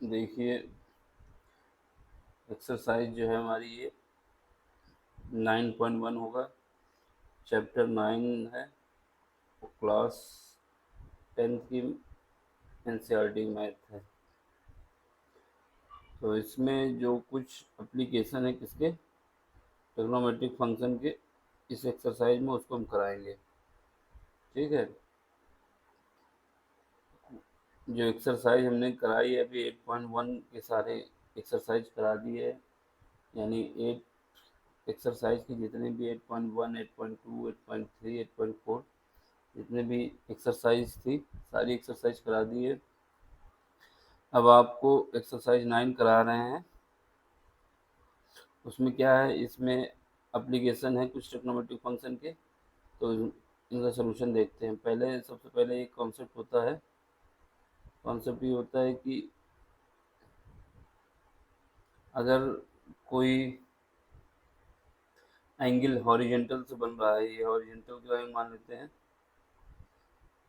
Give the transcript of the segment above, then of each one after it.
देखिए, एक्सरसाइज जो है हमारी ये 9.1 होगा। चैप्टर 9 है, वो क्लास 10 की एनसीईआरटी मैथ है। तो इसमें जो कुछ एप्लीकेशन है किसके, ट्रिग्नोमेट्रिक फंक्शन के, इस एक्सरसाइज में उसको हम कराएंगे। ठीक है। जो एक्सरसाइज हमने कराई है अभी 8.1 के सारे एक्सरसाइज करा दिए है, यानी 8 एक्सरसाइज की जितने भी 8.1, 8.2, 8.3, 8.4 जितने भी एक्सरसाइज थी सारी एक्सरसाइज करा दी है। अब आपको एक्सरसाइज 9 करा रहे हैं। उसमें क्या है, इसमें एप्लीकेशन है कुछ ट्रिग्नोमेट्रिक फंक्शन के। तो इनका सोल्यूशन देखते हैं। सबसे पहले एक कॉन्सेप्ट होता है। कॉन्सेप्ट ये होता है कि अगर कोई एंगल हॉरिजेंटल से बन रहा है, ये हॉरिजेंटल का एंगल मान लेते हैं।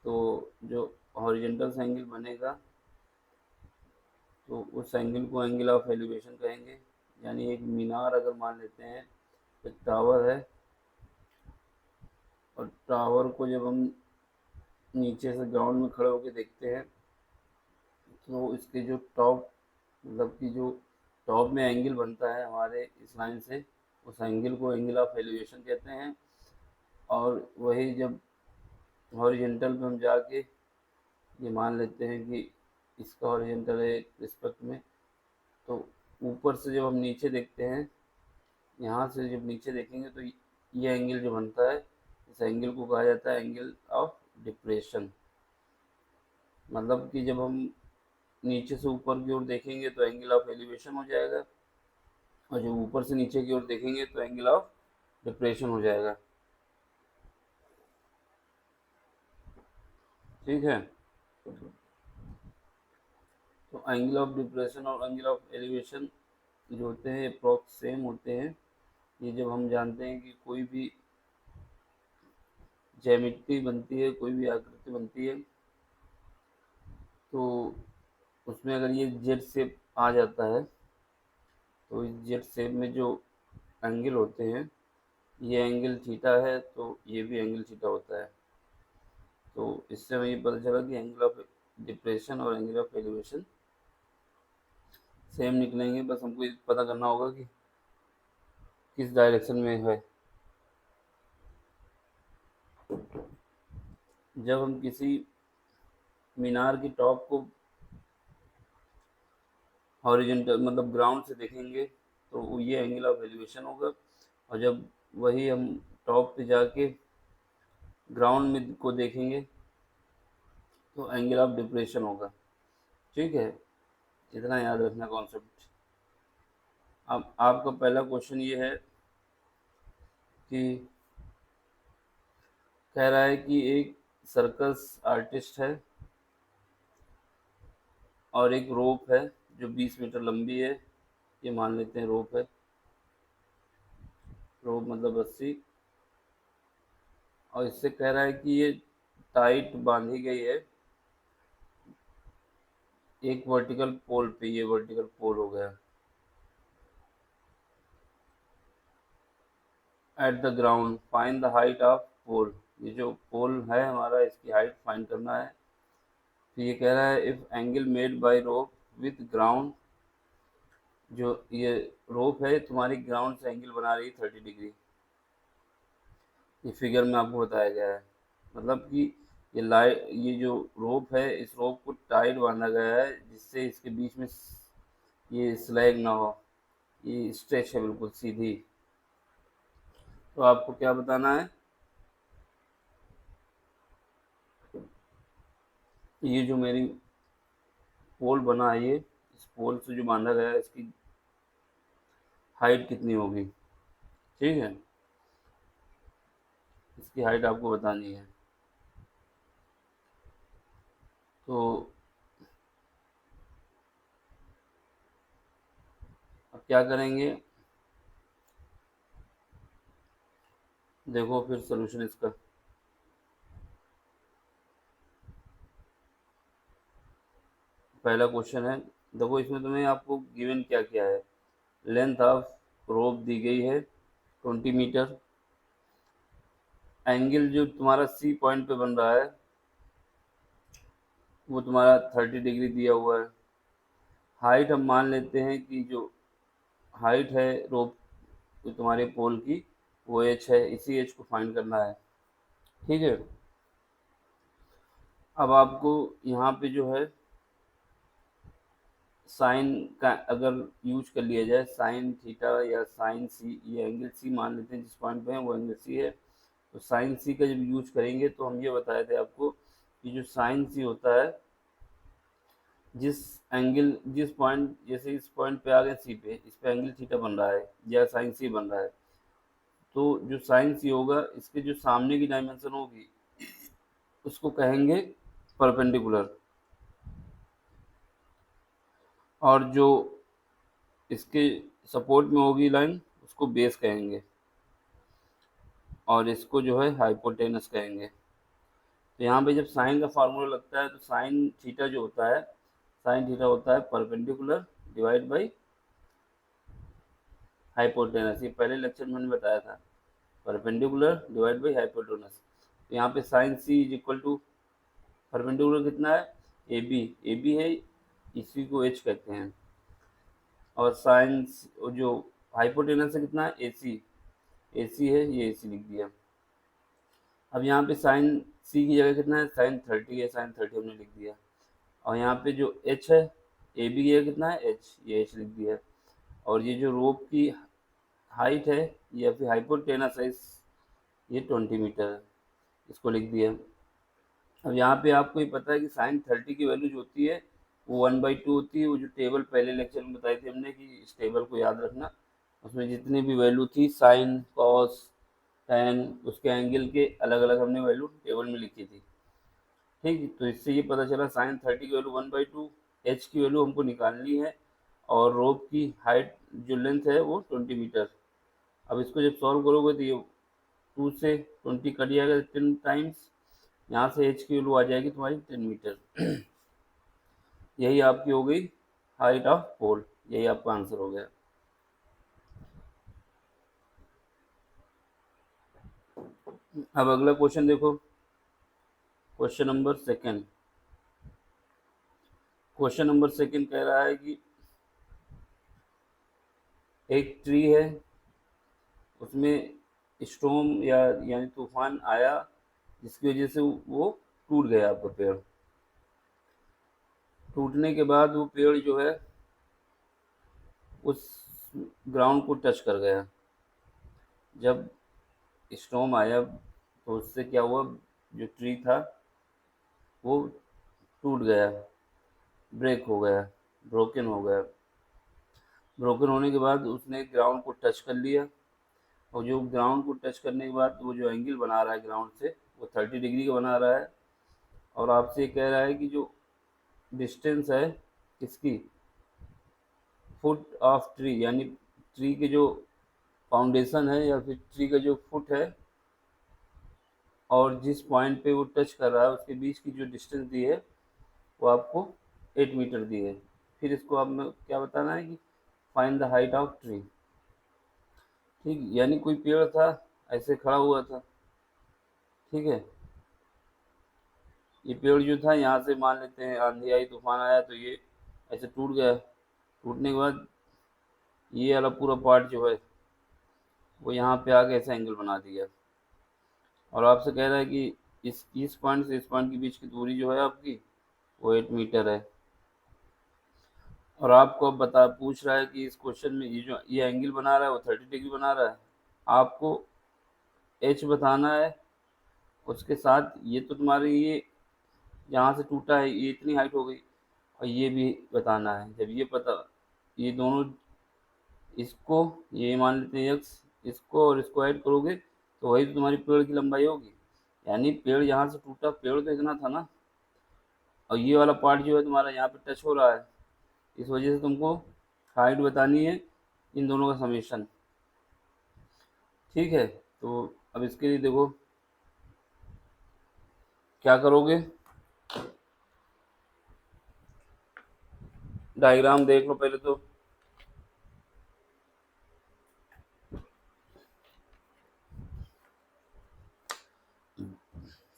तो जो हॉरिजेंटल से एंगल बनेगा तो उस एंगल को एंगल ऑफ एलिवेशन कहेंगे। यानी एक मीनार अगर मान लेते हैं, एक टावर है, और टावर को जब हम नीचे से ग्राउंड में खड़े होकर देखते हैं तो इसके जो टॉप, मतलब कि जो टॉप में एंगल बनता है हमारे इस लाइन से, उस एंगल को एंगल ऑफ एलिवेशन कहते हैं। और वही जब हॉरिजेंटल पे हम जाके ये मान लेते हैं कि इसका हॉरिजेंटल है रिस्पेक्ट में, तो ऊपर से जब हम नीचे देखते हैं, यहाँ से जब नीचे देखेंगे तो ये एंगल जो बनता है, इस एंगल को कहा जाता है एंगल ऑफ डिप्रेशन। मतलब कि जब हम नीचे से ऊपर की ओर देखेंगे तो एंगल ऑफ एलिवेशन हो जाएगा, और जब ऊपर से नीचे की ओर देखेंगे तो एंगल ऑफ डिप्रेशन हो जाएगा। ठीक है। तो एंगल ऑफ डिप्रेशन और एंगल ऑफ एलिवेशन जो होते हैं अप्रॉक्स सेम होते हैं। ये जब हम जानते हैं कि कोई भी ज्यामिति बनती है, कोई भी आकृति बनती है, तो उसमें अगर ये जेड शेप आ जाता है तो इस जेड शेप में जो एंगल होते हैं, ये एंगल थीटा है तो ये भी एंगल थीटा होता है। तो इससे हमें ये पता चला कि एंगल ऑफ डिप्रेशन और एंगल ऑफ एलिवेशन सेम निकलेंगे। बस हमको ये पता करना होगा कि किस डायरेक्शन में है। जब हम किसी मीनार की टॉप को हॉरिजॉन्टल मतलब ग्राउंड से देखेंगे तो ये एंगल ऑफ एलिवेशन होगा, और जब वही हम टॉप पे जाके ग्राउंड में को देखेंगे तो एंगल ऑफ डिप्रेशन होगा। ठीक है। इतना याद रखना कॉन्सेप्ट। अब आपका पहला क्वेश्चन ये है कि कह रहा है कि एक सर्कस आर्टिस्ट है और एक रोप है जो 20 मीटर लंबी है। ये मान लेते हैं रोप है, रोप मतलब रस्सी। और इससे कह रहा है कि ये टाइट बांधी गई है एक वर्टिकल पोल पे। ये वर्टिकल पोल हो गया at the ground, find the height of pole. ये जो पोल है हमारा, इसकी हाइट फाइंड करना है। तो ये कह रहा है if angle made by rope with ground, जो ये रोप है तुम्हारी ग्राउंड से एंगल बना रही है 30 डिग्री। ये फिगर में आपको बताया गया है। मतलब कि ये जो रोप है, इस रोप को टाइट बांधा गया है जिससे इसके बीच में ये स्लैग ना हो, ये स्ट्रेच है बिल्कुल सीधी। तो आपको क्या बताना है, ये जो मेरी पोल बना है, ये इस पोल से जो बांधा गया है इसकी हाइट कितनी होगी। ठीक है। इसकी हाइट आपको बतानी है। तो अब क्या करेंगे, देखो फिर सोल्यूशन इसका। पहला क्वेश्चन है देखो इसमें तुम्हें आपको गिवन क्या क्या है, लेंथ ऑफ रोप दी गई है 20 मीटर, एंगल जो तुम्हारा सी पॉइंट पे बन रहा है वो तुम्हारा 30 डिग्री दिया हुआ है। हाइट हम मान लेते हैं कि जो हाइट है रोप तुम्हारे पोल की वो एच है, इसी एच को फाइंड करना है। ठीक है, अब आपको यहाँ पे जो है साइन का अगर यूज कर लिया जाए, साइन थीटा या साइन सी, ये एंगल सी मान लेते हैं जिस पॉइंट पे है वो एंगल सी है। तो साइन सी का जब यूज करेंगे तो हम ये बताए थे आपको कि जो साइन सी होता है, जिस एंगल जिस पॉइंट, जैसे इस पॉइंट पे आ गए सी पे, इस पे एंगल थीटा बन रहा है या साइन सी बन रहा है, तो जो साइन सी होगा इसके जो सामने की डायमेंशन होगी उसको कहेंगे परपेंडिकुलर, और जो इसके सपोर्ट में होगी लाइन उसको बेस कहेंगे, और इसको जो है हाइपोटेनस कहेंगे। तो यहाँ पे जब साइन का फार्मूला लगता है तो साइन थीटा जो होता है, साइन थीटा होता है परपेंडिकुलर डिवाइड बाई हाइपोटेनस। ये पहले लेक्चर में मैंने बताया था, परपेंडिकुलर डिवाइड बाई हाइपोटेनस। तो यहाँ पे sine C is equal to perpendicular कितना है, ए बी, ए बी है, इसी को एच कहते हैं, और साइन जो हाइपोटेनस है कितना है, ए सी, ए सी है, ये ए सी लिख दिया। अब यहाँ पे साइन सी की जगह कितना है, साइन 30 है, साइन 30 हमने लिख दिया, और यहाँ पे जो एच है ए बी की जगह कितना है, एच, ये एच लिख दिया, और ये जो रोप की हाइट है या फिर हाइपोटेनस है ये 20 मीटर है, इसको लिख दिया। अब यहाँ पे आपको ये पता है कि साइन 30 की वैल्यू जो होती है वो 1/2 होती है। वो जो टेबल पहले लेक्चर में बताई थी हमने कि इस टेबल को याद रखना, उसमें जितनी भी वैल्यू थी साइन कॉस टैन उसके एंगल के अलग अलग हमने वैल्यू टेबल में लिखी थी। ठीक, तो इससे ये पता चला साइन 30 की वैल्यू 1/2, एच की वैल्यू हमको निकालनी है, और रोप की हाइट जो लेंथ है वो 20 मीटर। अब इसको जब सॉल्व करोगे तो ये 2 से 20 कट जाएगा 10 टाइम्स, यहाँ से एच की वैल्यू आ जाएगी तुम्हारी 10 मीटर। यही आपकी हो गई हाइट ऑफ पोल, यही आपका आंसर हो गया। अब अगला क्वेश्चन देखो, question number second. Question number second कह रहा है कि एक ट्री है, उसमें स्टॉर्म या यानी तूफान आया जिसकी वजह से वो टूट गया आपका पेड़। टूटने के बाद वो पेड़ जो है उस ग्राउंड को टच कर गया। जब स्टॉर्म आया तो उससे क्या हुआ, जो ट्री था वो टूट गया, ब्रेक हो गया, ब्रोकन हो गया। ब्रोकन होने के बाद उसने ग्राउंड को टच कर लिया, और जो ग्राउंड को टच करने के बाद वो जो एंगल बना रहा है ग्राउंड से वो 30 डिग्री का बना रहा है। और आपसे कह रहा है कि जो डिस्टेंस है इसकी फुट ऑफ ट्री, यानी ट्री के जो फाउंडेशन है या फिर ट्री का जो फुट है और जिस पॉइंट पे वो टच कर रहा है उसके बीच की जो डिस्टेंस दी है वो आपको 8 मीटर दी है। फिर इसको आप में क्या बताना है कि find the height of tree. ठीक, यानी कोई पेड़ था ऐसे खड़ा हुआ था, ठीक है, ये पेड़ जो था यहाँ से मान लेते हैं आंधी आई तूफान आया तो ये ऐसे टूट गया। टूटने के बाद ये वाला पूरा पार्ट जो है वो यहाँ पे आके ऐसा एंगल बना दिया, और आपसे कह रहा है कि इस पॉइंट से इस पॉइंट के बीच की दूरी जो है आपकी वो 8 मीटर है। और आपको अब बता पूछ रहा है कि इस क्वेश्चन में ये जो ये एंगल बना रहा है वो 30 डिग्री बना रहा है, आपको एच बताना है। उसके साथ ये तो तुम्हारी ये यहाँ से टूटा है ये इतनी हाइट हो गई, और ये भी बताना है। जब ये पता, ये दोनों, इसको ये मान लेते हैं एक्स, इसको और इसको ऐड करोगे तो वही तो तुम्हारी पेड़ की लंबाई होगी। यानी पेड़ यहाँ से टूटा, पेड़ तो इतना था ना, और ये वाला पार्ट जो है तुम्हारा यहाँ पे टच हो रहा है, इस वजह से तुमको हाइट बतानी है इन दोनों का समेशन। ठीक है, तो अब इसके लिए देखो क्या करोगे। डायग्राम देख लो पहले तो।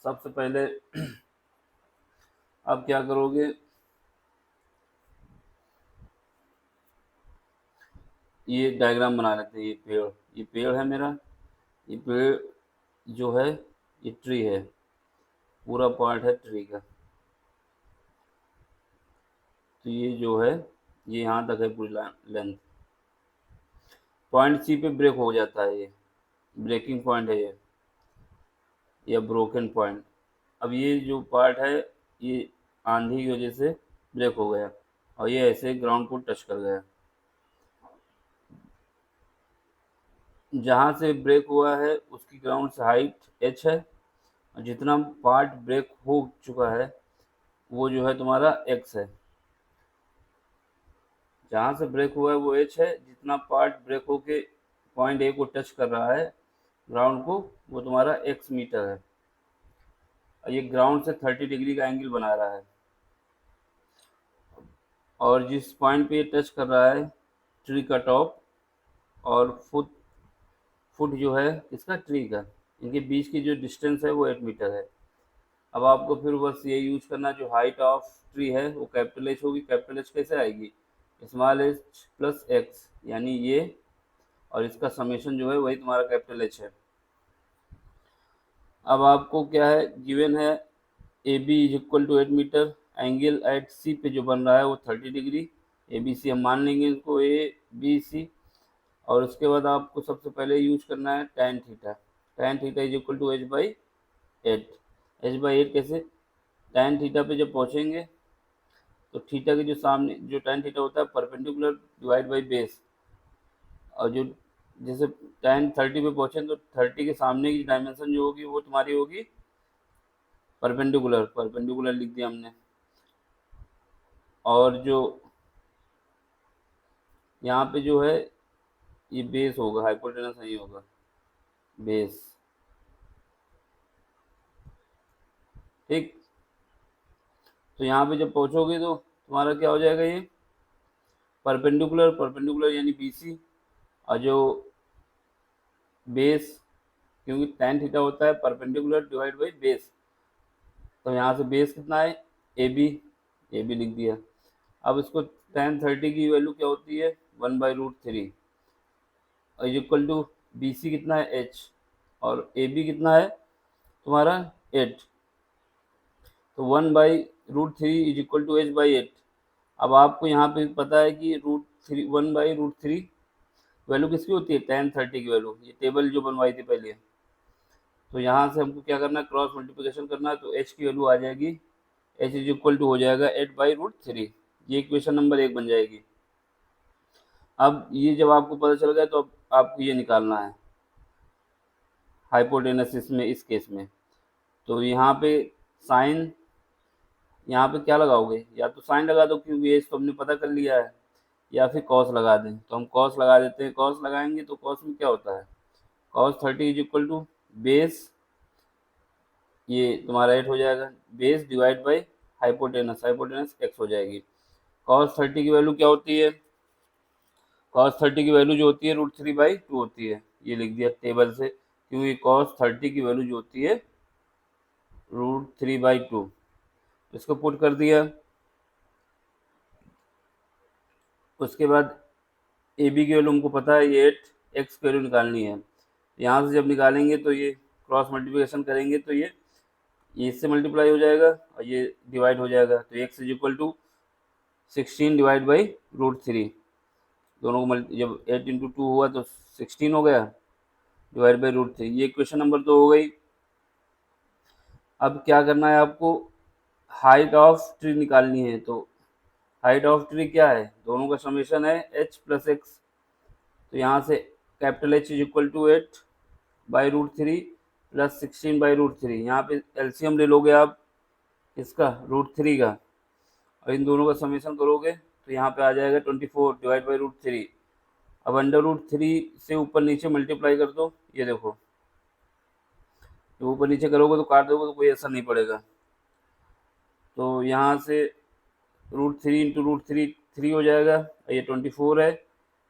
सबसे पहले आप क्या करोगे, ये डायग्राम बना लेते हैं। ये पेड़ है मेरा, ये पेड़ जो है ये ट्री है, पूरा पार्ट है ट्री का। तो ये जो है ये यहाँ तक है पूरी लेंथ। पॉइंट सी पे ब्रेक हो जाता है, ये ब्रेकिंग पॉइंट है ये, या ब्रोकन पॉइंट। अब ये जो पार्ट है ये आंधी की वजह से ब्रेक हो गया और ये ऐसे ग्राउंड को टच कर गया। जहाँ से ब्रेक हुआ है उसकी ग्राउंड से हाइट एच है, और जितना पार्ट ब्रेक हो चुका है वो जो है तुम्हारा एक्स है। जहाँ से ब्रेक हुआ है वो एच है, जितना पार्ट ब्रेक होके पॉइंट ए को टच कर रहा है ग्राउंड को, वो तुम्हारा एक्स मीटर है। और ये ग्राउंड से 30 डिग्री का एंगल बना रहा है। और जिस पॉइंट पे ये टच कर रहा है ट्री का टॉप, और फुट फुट जो है इसका ट्री का, इनके बीच की जो डिस्टेंस है वो 8 मीटर है। अब आपको फिर बस ये यूज करना, जो हाइट ऑफ ट्री है वो कैपिटल एच होगी। कैपिटल एच कैसे आएगी, स्मॉल एच प्लस एक्स, यानी ये, और इसका समेशन जो है वही तुम्हारा कैपिटल एच है। अब आपको क्या है गिवन है, A B is equal to 8 metre, angle at C पे जो बन रहा है वो 30 डिग्री। ए बी सी हम मान लेंगे इसको, ए बी सी। और उसके बाद आपको सबसे पहले यूज करना है tan theta. tan theta is equal to H by eight कैसे, tan थीटा पे जब पहुंचेंगे तो थीटा के जो सामने जो tan थीटा होता है परपेंडिकुलर डिवाइड बाई बेस, और जो जैसे tan 30 पे पहुंचे तो 30 के सामने की डायमेंशन जो होगी वो तुम्हारी होगी परपेंडिकुलर, परपेंडिकुलर लिख दिया हमने। और जो यहाँ पे जो है ये बेस होगा, हाइपोटेनस नहीं होगा, बेस। ठीक, तो यहाँ पे जब पहुँचोगे तो तुम्हारा क्या हो जाएगा, ये परपेंडिकुलर, परपेंडिकुलर यानी BC, और जो बेस, क्योंकि tan थीटा होता है परपेंडिकुलर डिवाइड बाई बेस, तो यहाँ से बेस कितना है ए बी लिख दिया। अब इसको tan 30 की वैल्यू क्या होती है 1/√3, और इक्वल टू BC कितना है h, और AB कितना है तुम्हारा 8, तो 1/√3 इज इक्वल टू h/8। अब आपको यहाँ पे पता है कि √3 1/√3 वैल्यू किसकी होती है, tan 30 की वैल्यू, ये टेबल जो बनवाई थी पहले। तो यहाँ से हमको क्या करना है, क्रॉस मल्टीप्लिकेशन करना है, तो h की वैल्यू आ जाएगी, h इज इक्वल टू हो जाएगा 8/√3। ये इक्वेशन नंबर 1 बन जाएगी। अब ये जब आपको पता चल गया तो अब आपको ये निकालना है हाइपोटेनसिस में, इस केस में। तो यहाँ पे साइन, यहाँ पे क्या लगाओगे, या तो साइन लगा दो क्योंकि ये तो हमने पता कर लिया है, या फिर कॉस लगा दें, तो हम कॉस लगा देते हैं। कॉस लगाएंगे तो कॉस में क्या होता है, cos 30 is equal to base, ये तुम्हारा 8 हो जाएगा, base divide by hypotenuse, hypotenuse x हो जाएगी। कॉस 30 की वैल्यू क्या होती है, कॉस 30 की वैल्यू जो होती है √3/2 होती है, ये लिख दिया टेबल से, क्योंकि कॉस 30 की वैल्यू जो होती है √3/2, इसको पुट कर दिया। उसके बाद ए बी की वैल्यू हमको पता है ये 8, एक्स की वैल्यू निकालनी है। यहाँ से जब निकालेंगे तो ये क्रॉस मल्टीप्लिकेशन करेंगे तो ये इससे मल्टीप्लाई हो जाएगा और ये डिवाइड हो जाएगा, तो x is equal to 16 divide by √3, दोनों को जब 8 × 2 हुआ तो 16 हो गया, डिवाइड बाई √3। ये इक्वेशन नंबर 2 हो गई। अब क्या करना है आपको, हाइट ऑफ ट्री निकालनी है। तो हाइट ऑफ ट्री क्या है, दोनों का समेशन है h प्लस एक्स। तो यहाँ से capital H is equal to 8/√3 plus 16/√3। यहाँ पे एलसीएम ले लोगे आप इसका √3 का, और इन दोनों का समेशन करोगे तो यहाँ पे आ जाएगा 24 डिवाइड बाई √3। अब अंडर√3 से ऊपर नीचे मल्टीप्लाई कर दो, ये देखो, तो ऊपर नीचे करोगे तो काट दोगे तो कोई असर नहीं पड़ेगा। तो यहाँ से √3 × √3 3 हो जाएगा, ये 24 है,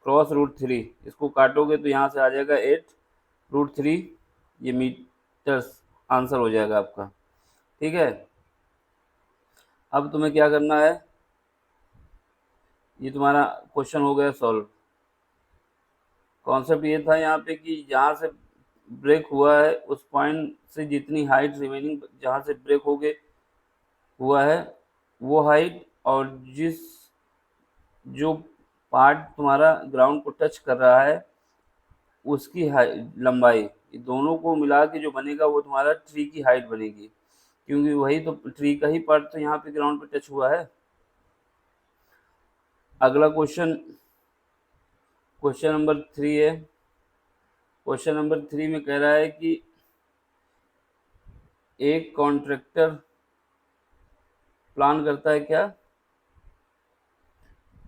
क्रॉस √3 इसको काटोगे तो यहाँ से आ जाएगा 8 √3, ये मीटर्स आंसर हो जाएगा आपका। ठीक है, अब तुम्हें क्या करना है, ये तुम्हारा क्वेश्चन हो गया सॉल्व। कॉन्सेप्ट ये था यहाँ पे कि जहाँ से ब्रेक हुआ है उस पॉइंट से जितनी हाइट रिमेनिंग जहाँ से ब्रेक हो गए हुआ है वो हाइट, और जिस जो पार्ट तुम्हारा ग्राउंड को टच कर रहा है उसकी लंबाई, ये दोनों को मिला के जो बनेगा वो तुम्हारा ट्री की हाइट बनेगी, क्योंकि वही तो ट्री का ही पार्ट तो यहाँ पे ग्राउंड पे टच हुआ है। अगला क्वेश्चन, क्वेश्चन नंबर 3 है। क्वेश्चन नंबर 3 में कह रहा है कि एक कॉन्ट्रैक्टर प्लान करता है क्या,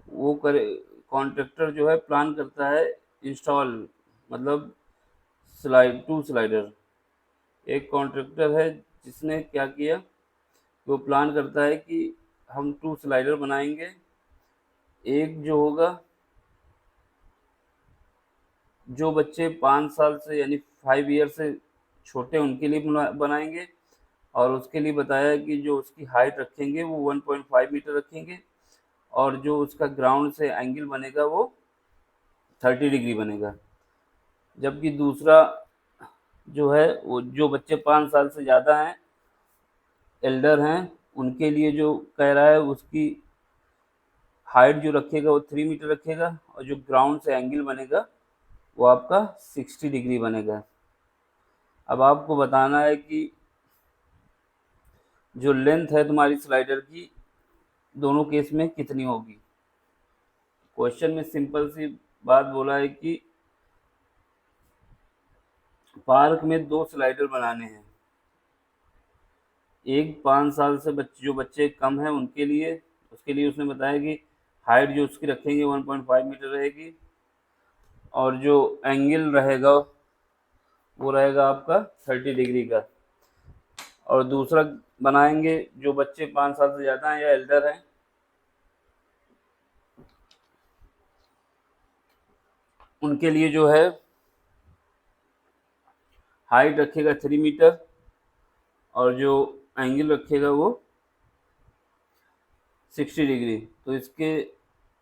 वो करे कॉन्ट्रैक्टर जो है प्लान करता है इंस्टॉल, मतलब टू स्लाइडर। एक कॉन्ट्रैक्टर है जिसने क्या किया, वो प्लान करता है कि हम 2 स्लाइडर बनाएंगे, एक जो होगा जो बच्चे 5 साल से यानी 5 ईयर से छोटे उनके लिए बनाएंगे, और उसके लिए बताया कि जो उसकी हाइट रखेंगे वो 1.5 मीटर रखेंगे, और जो उसका ग्राउंड से एंगल बनेगा वो 30 डिग्री बनेगा। जबकि दूसरा जो है वो जो बच्चे 5 साल से ज़्यादा हैं, एल्डर हैं, उनके लिए जो कह रहा है उसकी हाइट जो रखेगा वो 3 मीटर रखेगा, और जो ग्राउंड से एंगल बनेगा वो आपका 60 डिग्री बनेगा। अब आपको बताना है कि जो लेंथ है तुम्हारी स्लाइडर की दोनों केस में कितनी होगी। क्वेश्चन में सिंपल सी बात बोला है कि पार्क में 2 स्लाइडर बनाने हैं, एक 5 साल से जो बच्चे कम हैं उनके लिए, उसके लिए उसने बताया कि हाइट जो उसकी रखेंगे 1.5 मीटर रहेगी, और जो एंगल रहेगा वो रहेगा आपका 30 डिग्री का। और दूसरा बनाएंगे जो बच्चे 5 साल से ज़्यादा हैं या एल्डर हैं, उनके लिए जो है हाइट रखेगा 3 मीटर, और जो एंगल रखेगा वो 60 डिग्री। तो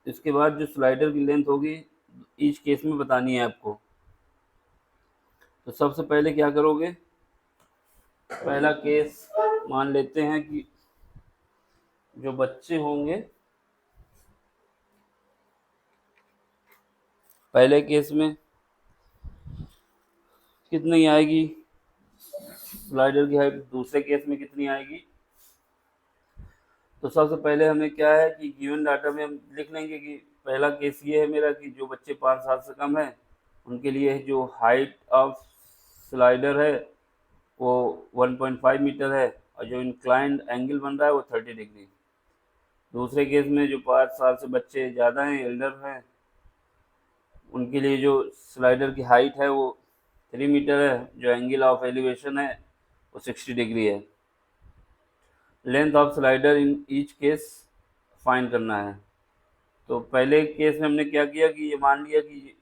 इसके बाद जो स्लाइडर की लेंथ होगी ईच केस में बतानी है आपको। तो सबसे पहले क्या करोगे, पहला केस मान लेते हैं कि जो बच्चे होंगे, पहले केस में कितनी आएगी स्लाइडर की हाइट, दूसरे केस में कितनी आएगी। तो सबसे पहले हमें क्या है कि गिवन डाटा में हम लिख लेंगे कि पहला केस ये है मेरा कि जो बच्चे 5 साल से कम है उनके लिए जो हाइट ऑफ स्लाइडर है वो 1.5 मीटर है, और जो इंक्लाइंड एंगल बन रहा है वो 30 डिग्री। दूसरे केस में जो 5 साल से बच्चे ज़्यादा हैं, एल्डर हैं, उनके लिए जो स्लाइडर की हाइट है वो 3 मीटर है, जो एंगल ऑफ एलिवेशन है वो 60 डिग्री है। Length of slider in each case find करना है। तो पहले केस में हमने क्या किया कि ये मान लिया कि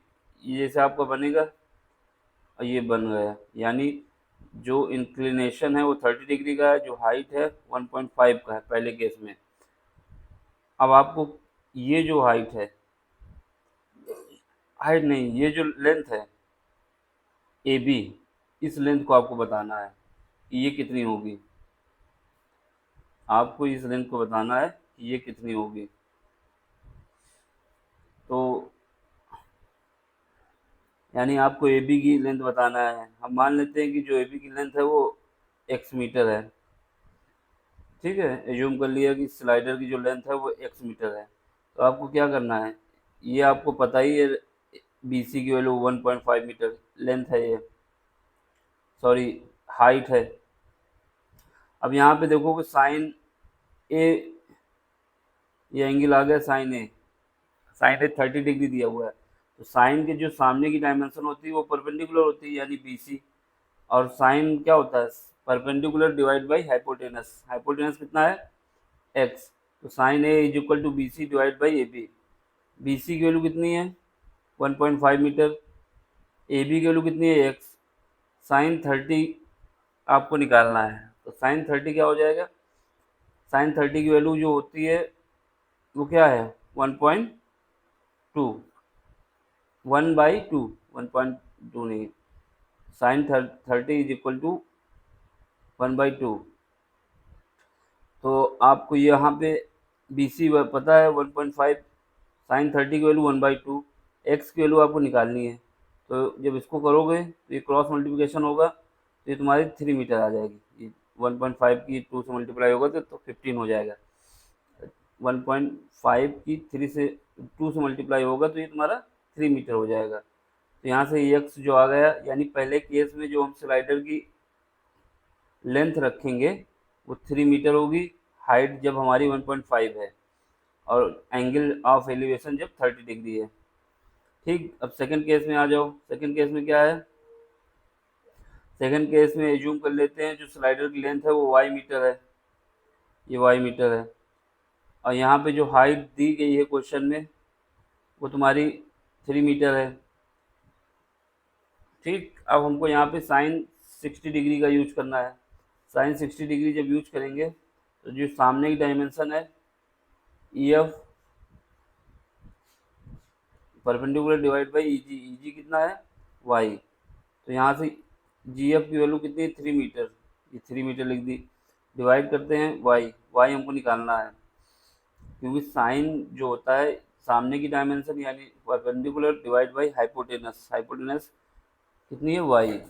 ये जैसे आपका बनेगा और ये बन गया, यानी जो इंक्लिनेशन है वो 30 डिग्री का है, जो हाइट है 1.5 का है पहले केस में। अब आपको ये जो हाइट है, हाइट नहीं, ये जो लेंथ है ए बी, इस लेंथ को आपको बताना है कि ये कितनी होगी। आपको इस लेंथ को बताना है कि ये कितनी होगी। तो यानी आपको ए बी की लेंथ बताना है। हम मान लेते हैं कि जो ए बी की लेंथ है वो x मीटर है। ठीक है, एज्यूम कर लिया कि स्लाइडर की जो लेंथ है वो x मीटर है। तो आपको क्या करना है, ये आपको पता ही है बी सी की वैल्यू 1.5 मीटर लेंथ है, ये सॉरी हाइट है। अब यहाँ पे देखो कि साइन ए, ये एंगल आ गया साइन ए, साइन ए 30 डिग्री दिया हुआ है। तो साइन के जो सामने की डायमेंशन होती है वो परपेंडिकुलर होती है यानी बी सी, और साइन क्या होता है perpendicular divide by hypotenuse. Hypotenuse कितना है x, तो sine A is equal to B C divide by A B. B C की वैल्यू कितनी है 1.5 मीटर, ए बी की वैल्यू कितनी है एक्स, साइन 30 आपको निकालना है। तो साइन 30 क्या हो जाएगा, साइन 30 की वैल्यू जो होती है वो क्या है 1.2, 1/2, 1.2 नहीं, साइन 30 इज इक्वल टू 1/2। तो आपको यहाँ पे बी सी पता है 1.5, साइन 30 की वैल्यू 1/2, एक्स की वैल्यू आपको निकालनी है। तो जब इसको करोगे तो ये क्रॉस मल्टीप्लिकेशन होगा तो ये तुम्हारी 3 मीटर आ जाएगी। ये 1.5 की 2 से मल्टीप्लाई होगा तो 15 हो जाएगा। 1.5 की 3 से 2 से मल्टीप्लाई होगा तो ये तुम्हारा 3 मीटर हो जाएगा। तो यहाँ से एक्स जो आ गया, यानी पहले केस में जो हम स्लाइडर की लेंथ रखेंगे वो 3 मीटर होगी, हाइट जब हमारी 1.5 है और एंगल ऑफ एलिवेशन जब 30 डिग्री है। ठीक, अब सेकंड केस में आ जाओ। सेकंड केस में क्या है, सेकंड केस में एज्यूम कर लेते हैं जो स्लाइडर की लेंथ है वो वाई मीटर है, ये वाई मीटर है, और यहाँ पे जो हाइट दी गई है क्वेश्चन में वो तुम्हारी 3 मीटर है। ठीक, अब हमको यहाँ पे साइन 60 डिग्री का यूज करना है। साइन 60 डिग्री जब यूज करेंगे तो जो सामने की डायमेंशन है E F perpendicular divide by E G, E G कितना है वाई, तो यहाँ से जी एफ की वैल्यू कितनी है 3 मीटर, ये 3 मीटर लिख दी, डिवाइड करते हैं वाई, वाई हमको निकालना है क्योंकि साइन जो होता है सामने की डायमेंशन यानी perpendicular divide by hypotenuse, hypotenuse कितनी है वाई।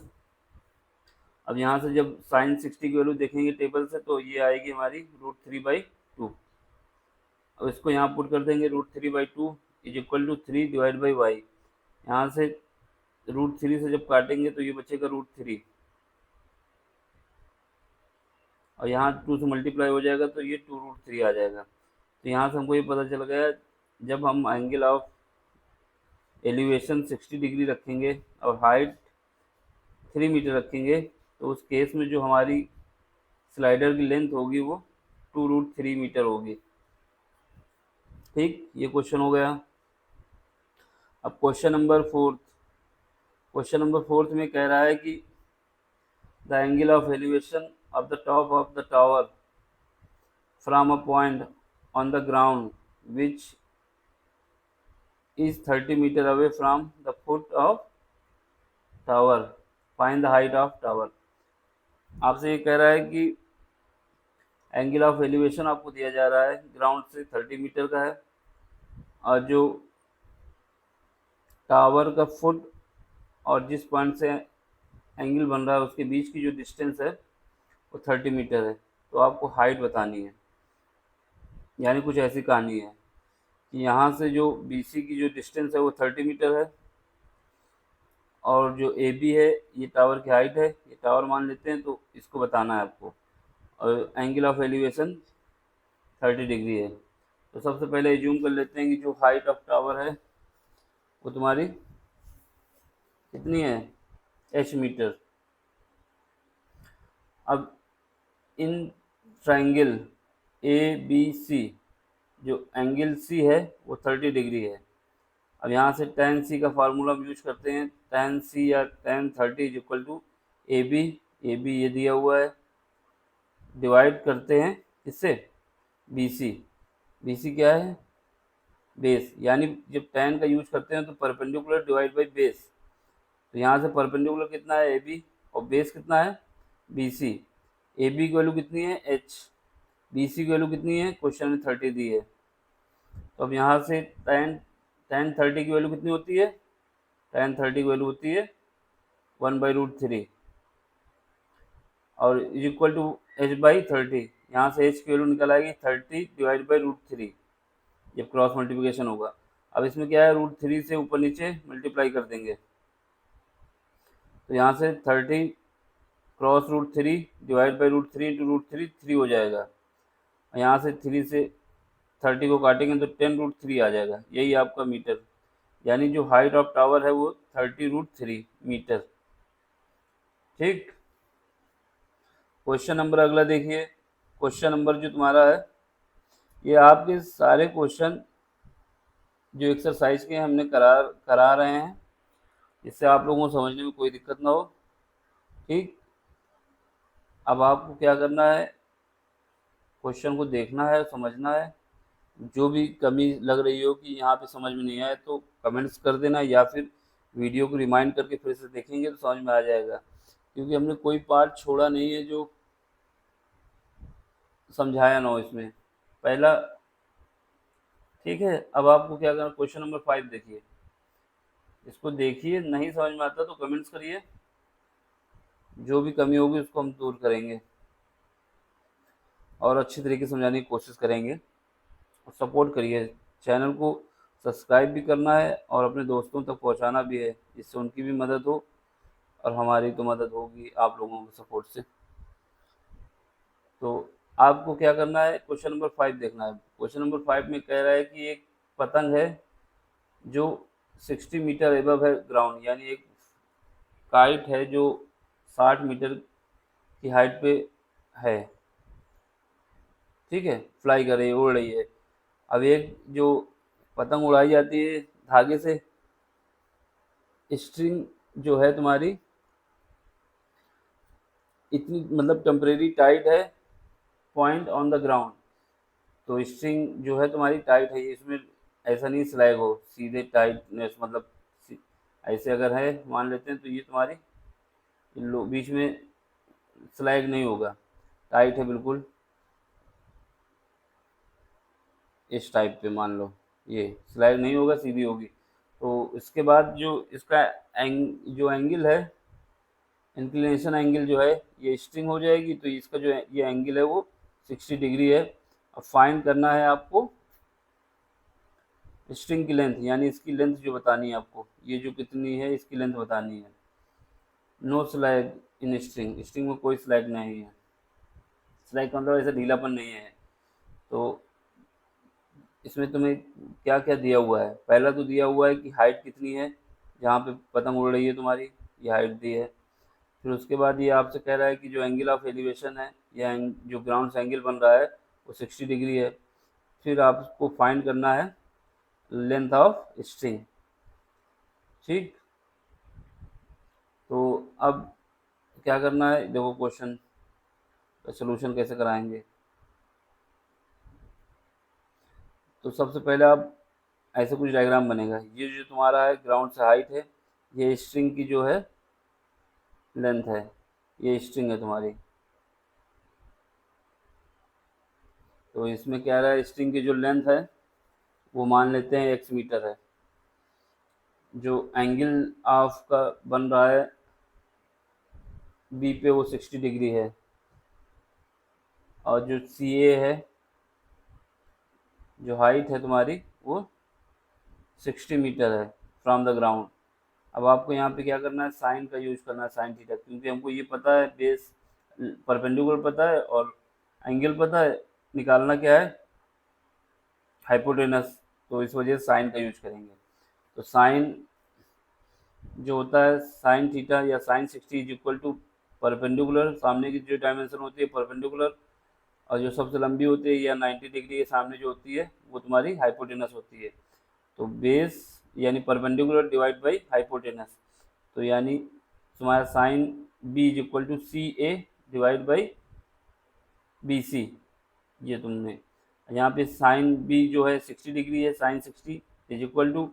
अब यहाँ से जब साइन 60 की वैल्यू देखेंगे टेबल से तो ये आएगी हमारी √3/2। अब इसको यहाँ पुट कर देंगे √3/2 is equal to 3 divide by Y, यहाँ से √3 से जब काटेंगे तो ये बचेगा √3 और यहाँ 2 से मल्टीप्लाई हो जाएगा तो ये 2√3 आ जाएगा। तो यहाँ से हमको ये पता चल गया जब हम एंगल ऑफ एलिवेशन 60 डिग्री रखेंगे और हाइट 3 मीटर रखेंगे तो उस केस में जो हमारी स्लाइडर की लेंथ होगी वो 2√3 मीटर होगी। ठीक, ये क्वेश्चन हो गया। अब question number fourth, question number fourth में कह रहा है कि the angle of elevation of the top of the tower from a point on the ground which is 30 meter away from the foot of tower, find the height of tower। आपसे ये कह रहा है कि एंगल ऑफ एलिवेशन आपको दिया जा रहा है ग्राउंड से 30 मीटर का है और जो टावर का फुट और जिस पॉइंट से एंगल बन रहा है उसके बीच की जो डिस्टेंस है वो 30 मीटर है। तो आपको हाइट बतानी है, यानी कुछ ऐसी कहानी है कि यहाँ से जो BC की जो डिस्टेंस है वो 30 मीटर है और जो AB है ये टावर की हाइट है, ये टावर मान लेते हैं, तो इसको बताना है आपको, और एंगल ऑफ एलिवेशन 30 डिग्री है। तो सबसे पहले एज्यूम कर लेते हैं कि जो हाइट ऑफ टावर है वो तुम्हारी कितनी है h मीटर। अब इन ट्राइंगल ABC जो एंगल C है वो 30 डिग्री है। अब यहाँ से tan C का फार्मूला हम यूज करते हैं, tan C या tan 30 is equal to AB, AB ये दिया हुआ है, डिवाइड करते हैं इससे BC, BC क्या है बेस, यानी जब tan का यूज करते हैं तो परपेंडिकुलर डिवाइड बाई बेस, तो यहाँ से परपेंडिकुलर कितना है AB और बेस कितना है BC। AB की वैल्यू कितनी है h, BC की वैल्यू कितनी है क्वेश्चन में 30 दी है। तो अब यहाँ से tan 30 की वैल्यू कितनी होती है, tan 30 की वैल्यू होती है 1/√3 और इज इक्वल टू h/30, यहाँ से h की वैल्यू निकल आएगी 30 डिवाइड बाई √3 जब क्रॉस मल्टीप्लिकेशन होगा। अब इसमें क्या है √3 से ऊपर नीचे मल्टीप्लाई कर देंगे तो यहाँ से 30 क्रॉस √3 डिवाइड बाई √3 इंटू √3 3 हो जाएगा, यहाँ से 3 से 30 को काटेंगे तो 10√3 आ जाएगा, यही आपका मीटर, यानी जो हाइट ऑफ टावर है वो 30√3 मीटर। ठीक, क्वेश्चन नंबर अगला देखिए, क्वेश्चन नंबर जो तुम्हारा है ये आपके सारे क्वेश्चन जो एक्सरसाइज के हमने करा करा रहे हैं, इससे आप लोगों को समझने में कोई दिक्कत ना हो। ठीक, अब आपको क्या करना है, क्वेश्चन को देखना है, समझना है। जो भी कमी लग रही हो कि यहाँ पे समझ में नहीं आया तो कमेंट्स कर देना, या फिर वीडियो को रिमाइंड करके फिर से देखेंगे तो समझ में आ जाएगा, क्योंकि हमने कोई पार्ट छोड़ा नहीं है जो समझाया ना हो इसमें पहला। ठीक है, अब आपको क्या करना, क्वेश्चन नंबर 5 देखिए, इसको देखिए, नहीं समझ में आता तो कमेंट्स करिए, जो भी कमी होगी उसको हम दूर करेंगे और अच्छी तरीके से समझाने की कोशिश करेंगे। और सपोर्ट करिए, चैनल को सब्सक्राइब भी करना है और अपने दोस्तों तक पहुंचाना भी है, जिससे उनकी भी मदद हो और हमारी तो मदद होगी आप लोगों के सपोर्ट से। तो आपको क्या करना है, क्वेश्चन नंबर 5 देखना है। क्वेश्चन नंबर 5 में कह रहा है कि एक पतंग है जो 60 मीटर एबव है ग्राउंड, यानी एक काइट है जो 60 मीटर की हाइट पे है। ठीक है, फ्लाई कर रही है, उड़ रही है। अब एक जो पतंग उड़ाई जाती है धागे से, स्ट्रिंग जो है तुम्हारी इतनी मतलब टेम्परेरी टाइट है, पॉइंट ऑन द ग्राउंड। तो स्ट्रिंग जो है तुम्हारी टाइट है, इसमें ऐसा नहीं स्लैग हो, सीधे टाइटनेस मतलब ऐसे अगर है मान लेते हैं तो ये तुम्हारी बीच में स्लैग नहीं होगा, टाइट है बिल्कुल, इस टाइप पे मान लो, ये स्लैग नहीं होगा, सीधी होगी। तो इसके बाद जो इसका जो एंगल है, इंक्लिनेशन एंगल जो है, ये स्ट्रिंग हो जाएगी, तो इसका जो ये एंगल है वो 60 डिग्री है। अब फाइंड करना है आपको स्ट्रिंग की लेंथ, यानी इसकी लेंथ जो बतानी है आपको, ये जो कितनी है इसकी लेंथ बतानी है। No slack in string, string में कोई स्लैग नहीं है, स्लैग का मतलब ऐसा ढीलापन नहीं है। तो इसमें तुम्हें क्या क्या दिया हुआ है, पहला तो दिया हुआ है कि हाइट कितनी है, जहाँ पे पतंग उड़ रही है तुम्हारी, ये हाइट दी है। फिर उसके बाद ये आपसे कह रहा है कि जो एंगल ऑफ एलिवेशन है, या जो ग्राउंड से एंगल बन रहा है वो 60 डिग्री है। फिर आपको फाइंड करना है लेंथ ऑफ स्ट्रिंग। ठीक, तो अब क्या करना है, देखो क्वेश्चन का सोल्यूशन कैसे कराएंगे। तो सबसे पहले आप ऐसे कुछ डायग्राम बनेगा, ये जो तुम्हारा है ग्राउंड से हाइट है, ये स्ट्रिंग की जो है लेंथ है, ये स्ट्रिंग है तुम्हारी। तो इसमें क्या रहा है, स्ट्रिंग की जो लेंथ है वो मान लेते हैं x मीटर है। जो एंगल ऑफ का बन रहा है बी पे वो 60 डिग्री है, और जो सी ए है, जो हाइट है तुम्हारी वो 60 मीटर है फ्रॉम द ग्राउंड। अब आपको यहाँ पे क्या करना है, साइन का यूज करना है, साइन थीटा, क्योंकि हमको ये पता है बेस परपेंडिकुलर पता है और एंगल पता है, निकालना क्या है, हाइपोटेनस। तो इस वजह से साइन का यूज करेंगे। तो साइन जो होता है साइन थीटा या sine 60 is equal to perpendicular, सामने की जो डायमेंशन होती है परपेंडिकुलर, और जो सबसे लंबी होती है या 90 डिग्री के सामने जो होती है वो तुम्हारी हाइपोटेनस होती है। तो बेस यानी परपेंडिकुलर डिवाइड बाई हाइपोटेनस, तो यानी तुम्हारा sine B is equal to C A divide by B C. ये तुमने यहाँ पे साइन बी जो है 60 डिग्री है, sign 60 is equal to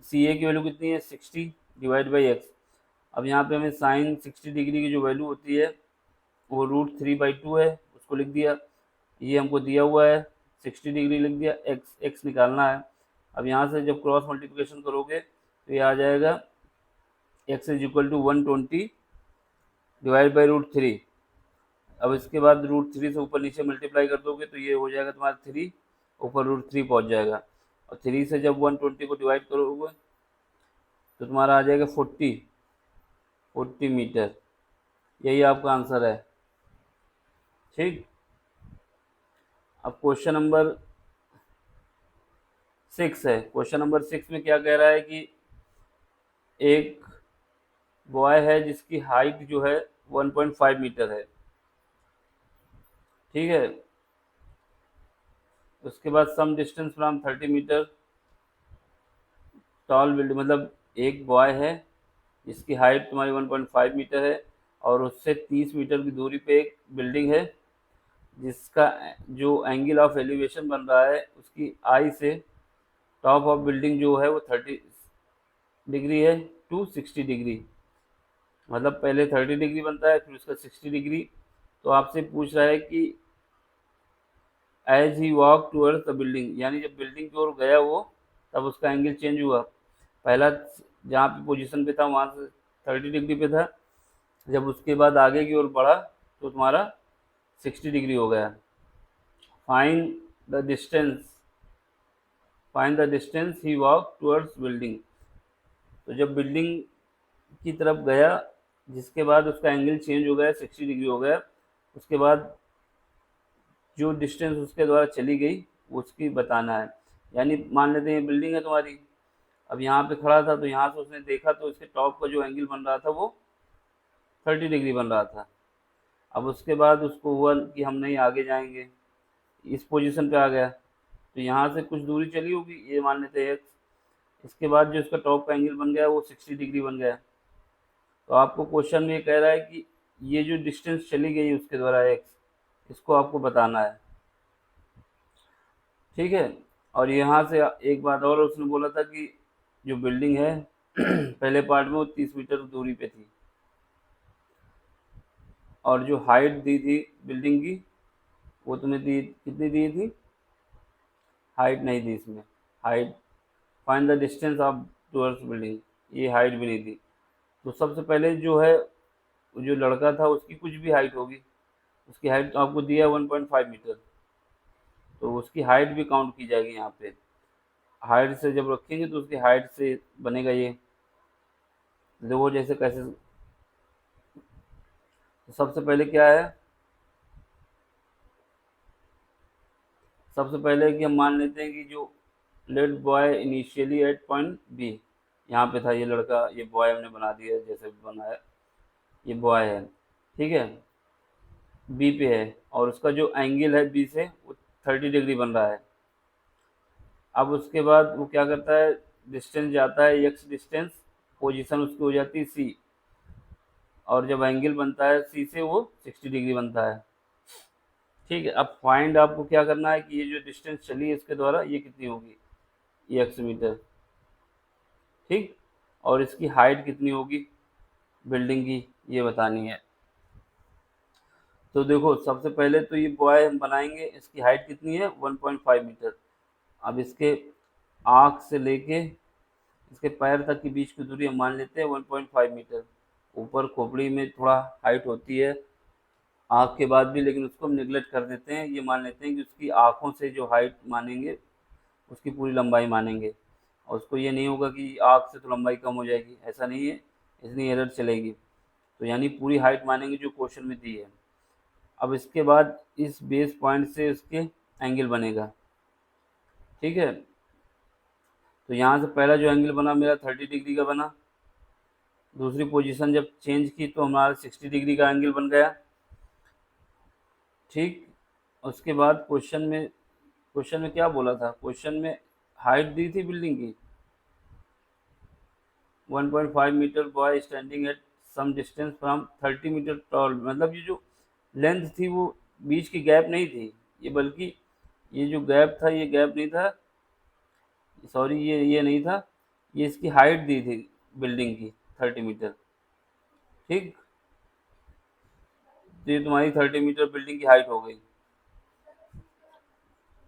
C ए की वैल्यू कितनी है 60 डिवाइड बाई एक्स। अब यहाँ पे हमें साइन 60 डिग्री की जो वैल्यू होती है वो √3/2 है, उसको लिख दिया। ये हमको दिया हुआ है 60 डिग्री लिख दिया, एक्स एक्स निकालना है। अब यहाँ से जब क्रॉस मल्टीप्लिकेशन करोगे तो ये आ जाएगा x is equal to 120 divide by √3। अब इसके बाद √3 से ऊपर नीचे मल्टीप्लाई कर दोगे तो ये हो जाएगा तुम्हारा 3, ऊपर √3 पहुँच जाएगा। और 3 से जब 120 को डिवाइड करोगे तो तुम्हारा आ जाएगा 40 मीटर। यही आपका आंसर है। ठीक, अब क्वेश्चन नंबर 6 है। क्वेश्चन नंबर 6 में क्या कह रहा है कि एक बॉय है जिसकी हाइट जो है 1.5 मीटर है। ठीक है, उसके बाद some distance from 30 metre tall building, मतलब एक बॉय है जिसकी हाइट तुम्हारी 1.5 मीटर है, और उससे 30 मीटर की दूरी पे एक बिल्डिंग है जिसका जो एंगल ऑफ एलिवेशन बन रहा है उसकी आई से टॉप ऑफ बिल्डिंग जो है वो 30 डिग्री है टू 60 डिग्री, मतलब पहले 30 डिग्री बनता है फिर उसका 60 डिग्री। तो आपसे पूछ रहा है कि as he walk towards the building, यानी जब बिल्डिंग की ओर गया वो तब उसका एंगल चेंज हुआ। पहला जहाँ पे पोजीशन पे था वहाँ से 30 डिग्री पे था, जब उसके बाद आगे की ओर बढ़ा तो तुम्हारा 60 डिग्री हो गया। Find the distance find the distance he walk towards building. तो जब बिल्डिंग की तरफ गया जिसके बाद उसका एंगल चेंज हो गया, 60 डिग्री हो गया, उसके बाद जो डिस्टेंस उसके द्वारा चली गई उसकी बताना है। यानी मान लेते हैं बिल्डिंग है तुम्हारी, अब यहाँ पे खड़ा था तो यहाँ से उसने देखा तो इसके टॉप का जो एंगल बन रहा था वो 30 डिग्री बन रहा था। अब उसके बाद उसको हुआ कि हम नहीं आगे जाएंगे, इस पोजीशन पे आ गया तो यहाँ से कुछ दूरी चली होगी, ये मान लेते हैं एक्स। इसके बाद जो इसका टॉप का एंगल बन गया वो 60 डिग्री बन गया। तो आपको क्वेश्चन में ये कह रहा है कि ये जो डिस्टेंस चली गई उसके द्वारा एक्स, इसको आपको बताना है, ठीक है। और यहाँ से एक बात और उसने बोला था कि जो बिल्डिंग है पहले पार्ट में वो 30 मीटर दूरी पे थी, और जो हाइट दी थी बिल्डिंग की वो तुम्हें दी कितनी दी थी, हाइट नहीं दी इसमें। Height find the distance of towards building, ये हाइट भी नहीं दी। तो सबसे पहले जो है जो लड़का था उसकी कुछ भी हाइट होगी, उसकी हाइट तो आपको दिया है 1.5 मीटर, तो उसकी हाइट भी काउंट की जाएगी यहाँ पे। हाइट से जब रखेंगे तो उसकी हाइट से बनेगा ये, देखो जैसे कैसे। तो सबसे पहले क्या है, सबसे पहले कि हम मान लेते हैं कि जो let boy initially at point B, यहाँ पे था ये लड़का, ये बॉय हमने बना दिया जैसे भी बना है, ये बॉय है, ठीक है, बी पे है, और उसका जो एंगल है बी से वो 30 डिग्री बन रहा है। अब उसके बाद वो क्या करता है, डिस्टेंस जाता है एक्स डिस्टेंस, पोजीशन उसकी हो जाती है सी, और जब एंगल बनता है सी से वो 60 डिग्री बनता है, ठीक है। अब फाइंड आपको क्या करना है कि ये जो डिस्टेंस चली है इसके द्वारा ये कितनी होगी, ये एक्स मीटर, ठीक, और इसकी हाइट कितनी होगी बिल्डिंग की ये बतानी है। तो देखो सबसे पहले तो ये बॉय हम बनाएंगे, इसकी हाइट कितनी है 1.5 मीटर। अब इसके आँख से लेके इसके पैर तक के बीच की दूरी हम मान लेते हैं 1.5 मीटर। ऊपर खोपड़ी में थोड़ा हाइट होती है आँख के बाद भी, लेकिन उसको हम निगलेक्ट कर देते हैं, ये मान लेते हैं कि उसकी आँखों से जो हाइट मानेंगे उसकी पूरी लंबाई मानेंगे, और उसको ये नहीं होगा कि आँख से तो लंबाई कम हो जाएगी, ऐसा नहीं है, इतनी एरर चलेगी। तो यानी पूरी हाइट मानेंगे जो क्वेश्चन में दी है। अब इसके बाद इस बेस पॉइंट से उसके एंगल बनेगा, ठीक है। तो यहाँ से पहला जो एंगल बना मेरा 30 डिग्री का बना, दूसरी पोजीशन जब चेंज की तो हमारा 60 डिग्री का एंगल बन गया, ठीक। उसके बाद क्वेश्चन में क्या बोला था, क्वेश्चन में हाइट दी थी बिल्डिंग की 1.5 metre, boy standing at some distance from 30 metre tall, मतलब ये जो लेंथ थी वो बीच की गैप नहीं थी, ये बल्कि ये जो गैप था ये गैप नहीं था, सॉरी ये नहीं था, ये इसकी हाइट दी थी बिल्डिंग की 30 मीटर, ठीक। तो ये तुम्हारी 30 मीटर बिल्डिंग की हाइट हो गई।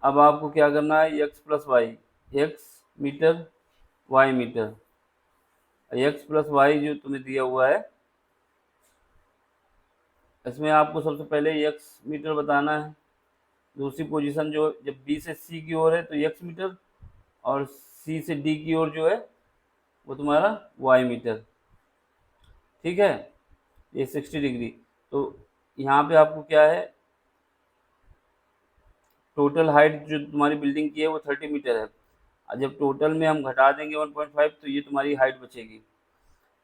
अब आपको क्या करना है, x plus y, x metre y metre, x plus y जो तुम्हें दिया हुआ है इसमें आपको सबसे पहले एक्स मीटर बताना है, दूसरी पोजीशन जो जब बी से सी की ओर है तो एक्स मीटर, और सी से डी की ओर जो है वो तुम्हारा वाई मीटर, ठीक है, ये 60 डिग्री। तो यहाँ पे आपको क्या है, टोटल हाइट जो तुम्हारी बिल्डिंग की है वो 30 मीटर है, और जब टोटल में हम घटा देंगे 1.5 तो ये तुम्हारी हाइट बचेगी।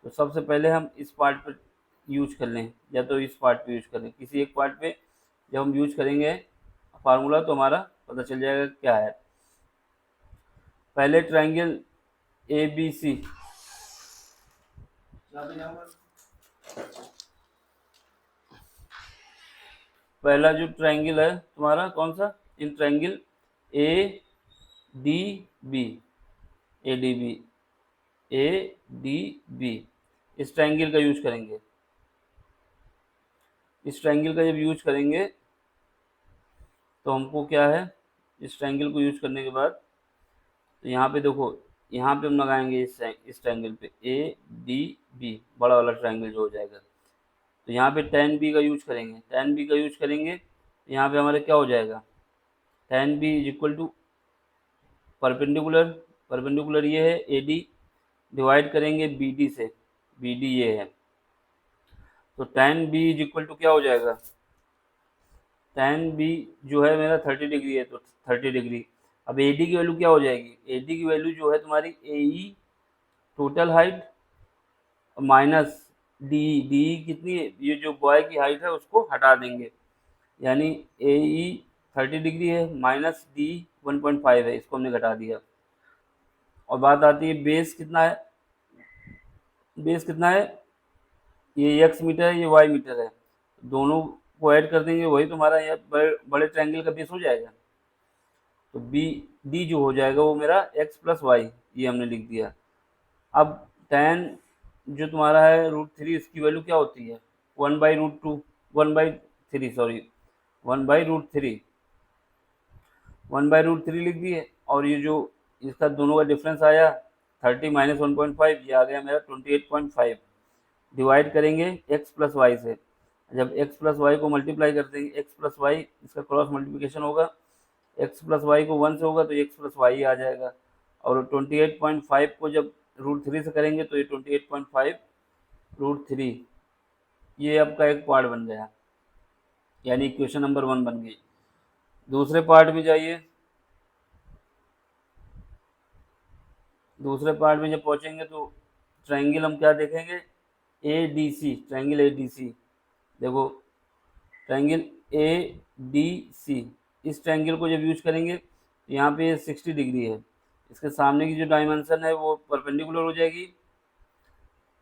तो सबसे पहले हम इस पार्ट पर यूज कर लें, या तो इस पार्ट पे यूज कर लें, किसी एक पार्ट पे जब हम यूज करेंगे फार्मूला तो हमारा पता चल जाएगा क्या है। पहले ट्रायंगल ए बी सी, पहला जो ट्रायंगल है तुम्हारा कौन सा, in triangle A D B, A D B, A D B, इस ट्रायंगल का यूज करेंगे। इस ट्रायंगल का जब यूज करेंगे तो हमको क्या है, इस ट्रायंगल को यूज करने के बाद तो यहाँ पे देखो, यहाँ पे हम लगाएंगे इस ट्रायंगल पे ए डी बी, बड़ा वाला ट्रायंगल जो हो जाएगा। तो यहाँ पे tan बी का यूज करेंगे, tan बी का यूज करेंगे तो यहाँ पे हमारे क्या हो जाएगा, tan B is equal to perpendicular, perpendicular ये है ए डी, डिवाइड करेंगे बी डी से, बी डी ये है, तो tan B is equal to क्या हो जाएगा, tan बी जो है मेरा 30 डिग्री है तो 30 डिग्री। अब ए डी की वैल्यू क्या हो जाएगी, ए डी की वैल्यू जो है तुम्हारी A E total height minus D, D कितनी है, ये जो बॉय की हाइट है उसको हटा देंगे, यानी ए ई 30 डिग्री है माइनस डी 1.5 है, इसको हमने घटा दिया। और बात आती है बेस कितना है, बेस कितना है, ये एक्स मीटर है, ये वाई मीटर है, दोनों को ऐड कर देंगे, वही तुम्हारा ये बड़े ट्रायंगल का बेस हो जाएगा। तो बी डी जो हो जाएगा वो मेरा एक्स प्लस वाई, ये हमने लिख दिया। अब tan जो तुम्हारा है √3, इसकी वैल्यू क्या होती है, 1/√2, 1/3 सॉरी, 1/√3, 1/√3 लिख दिए। और ये जो इसका दोनों का डिफरेंस आया 30 माइनस 1.5, ये आ गया मेरा 28.5, डिवाइड करेंगे x प्लस वाई से। जब x प्लस वाई को मल्टीप्लाई कर देंगे, x प्लस वाई इसका क्रॉस मल्टीप्लिकेशन होगा, x प्लस वाई को 1 से होगा तो x प्लस वाई आ जाएगा। और 28.5 को जब √3 से करेंगे तो ये 28.5 √3, ये आपका एक पार्ट बन गया, यानी इक्वेशन नंबर 1 बन गई। दूसरे पार्ट में जाइए, दूसरे पार्ट में जब पहुंचेंगे तो ट्रायंगल हम क्या देखेंगे, A D C, triangle A D C, देखो ट्रायंगल ए डी सी, इस ट्रायंगल को जब यूज करेंगे तो यहाँ पे 60 डिग्री है, इसके सामने की जो डायमेंशन है वो परपेंडिकुलर हो जाएगी,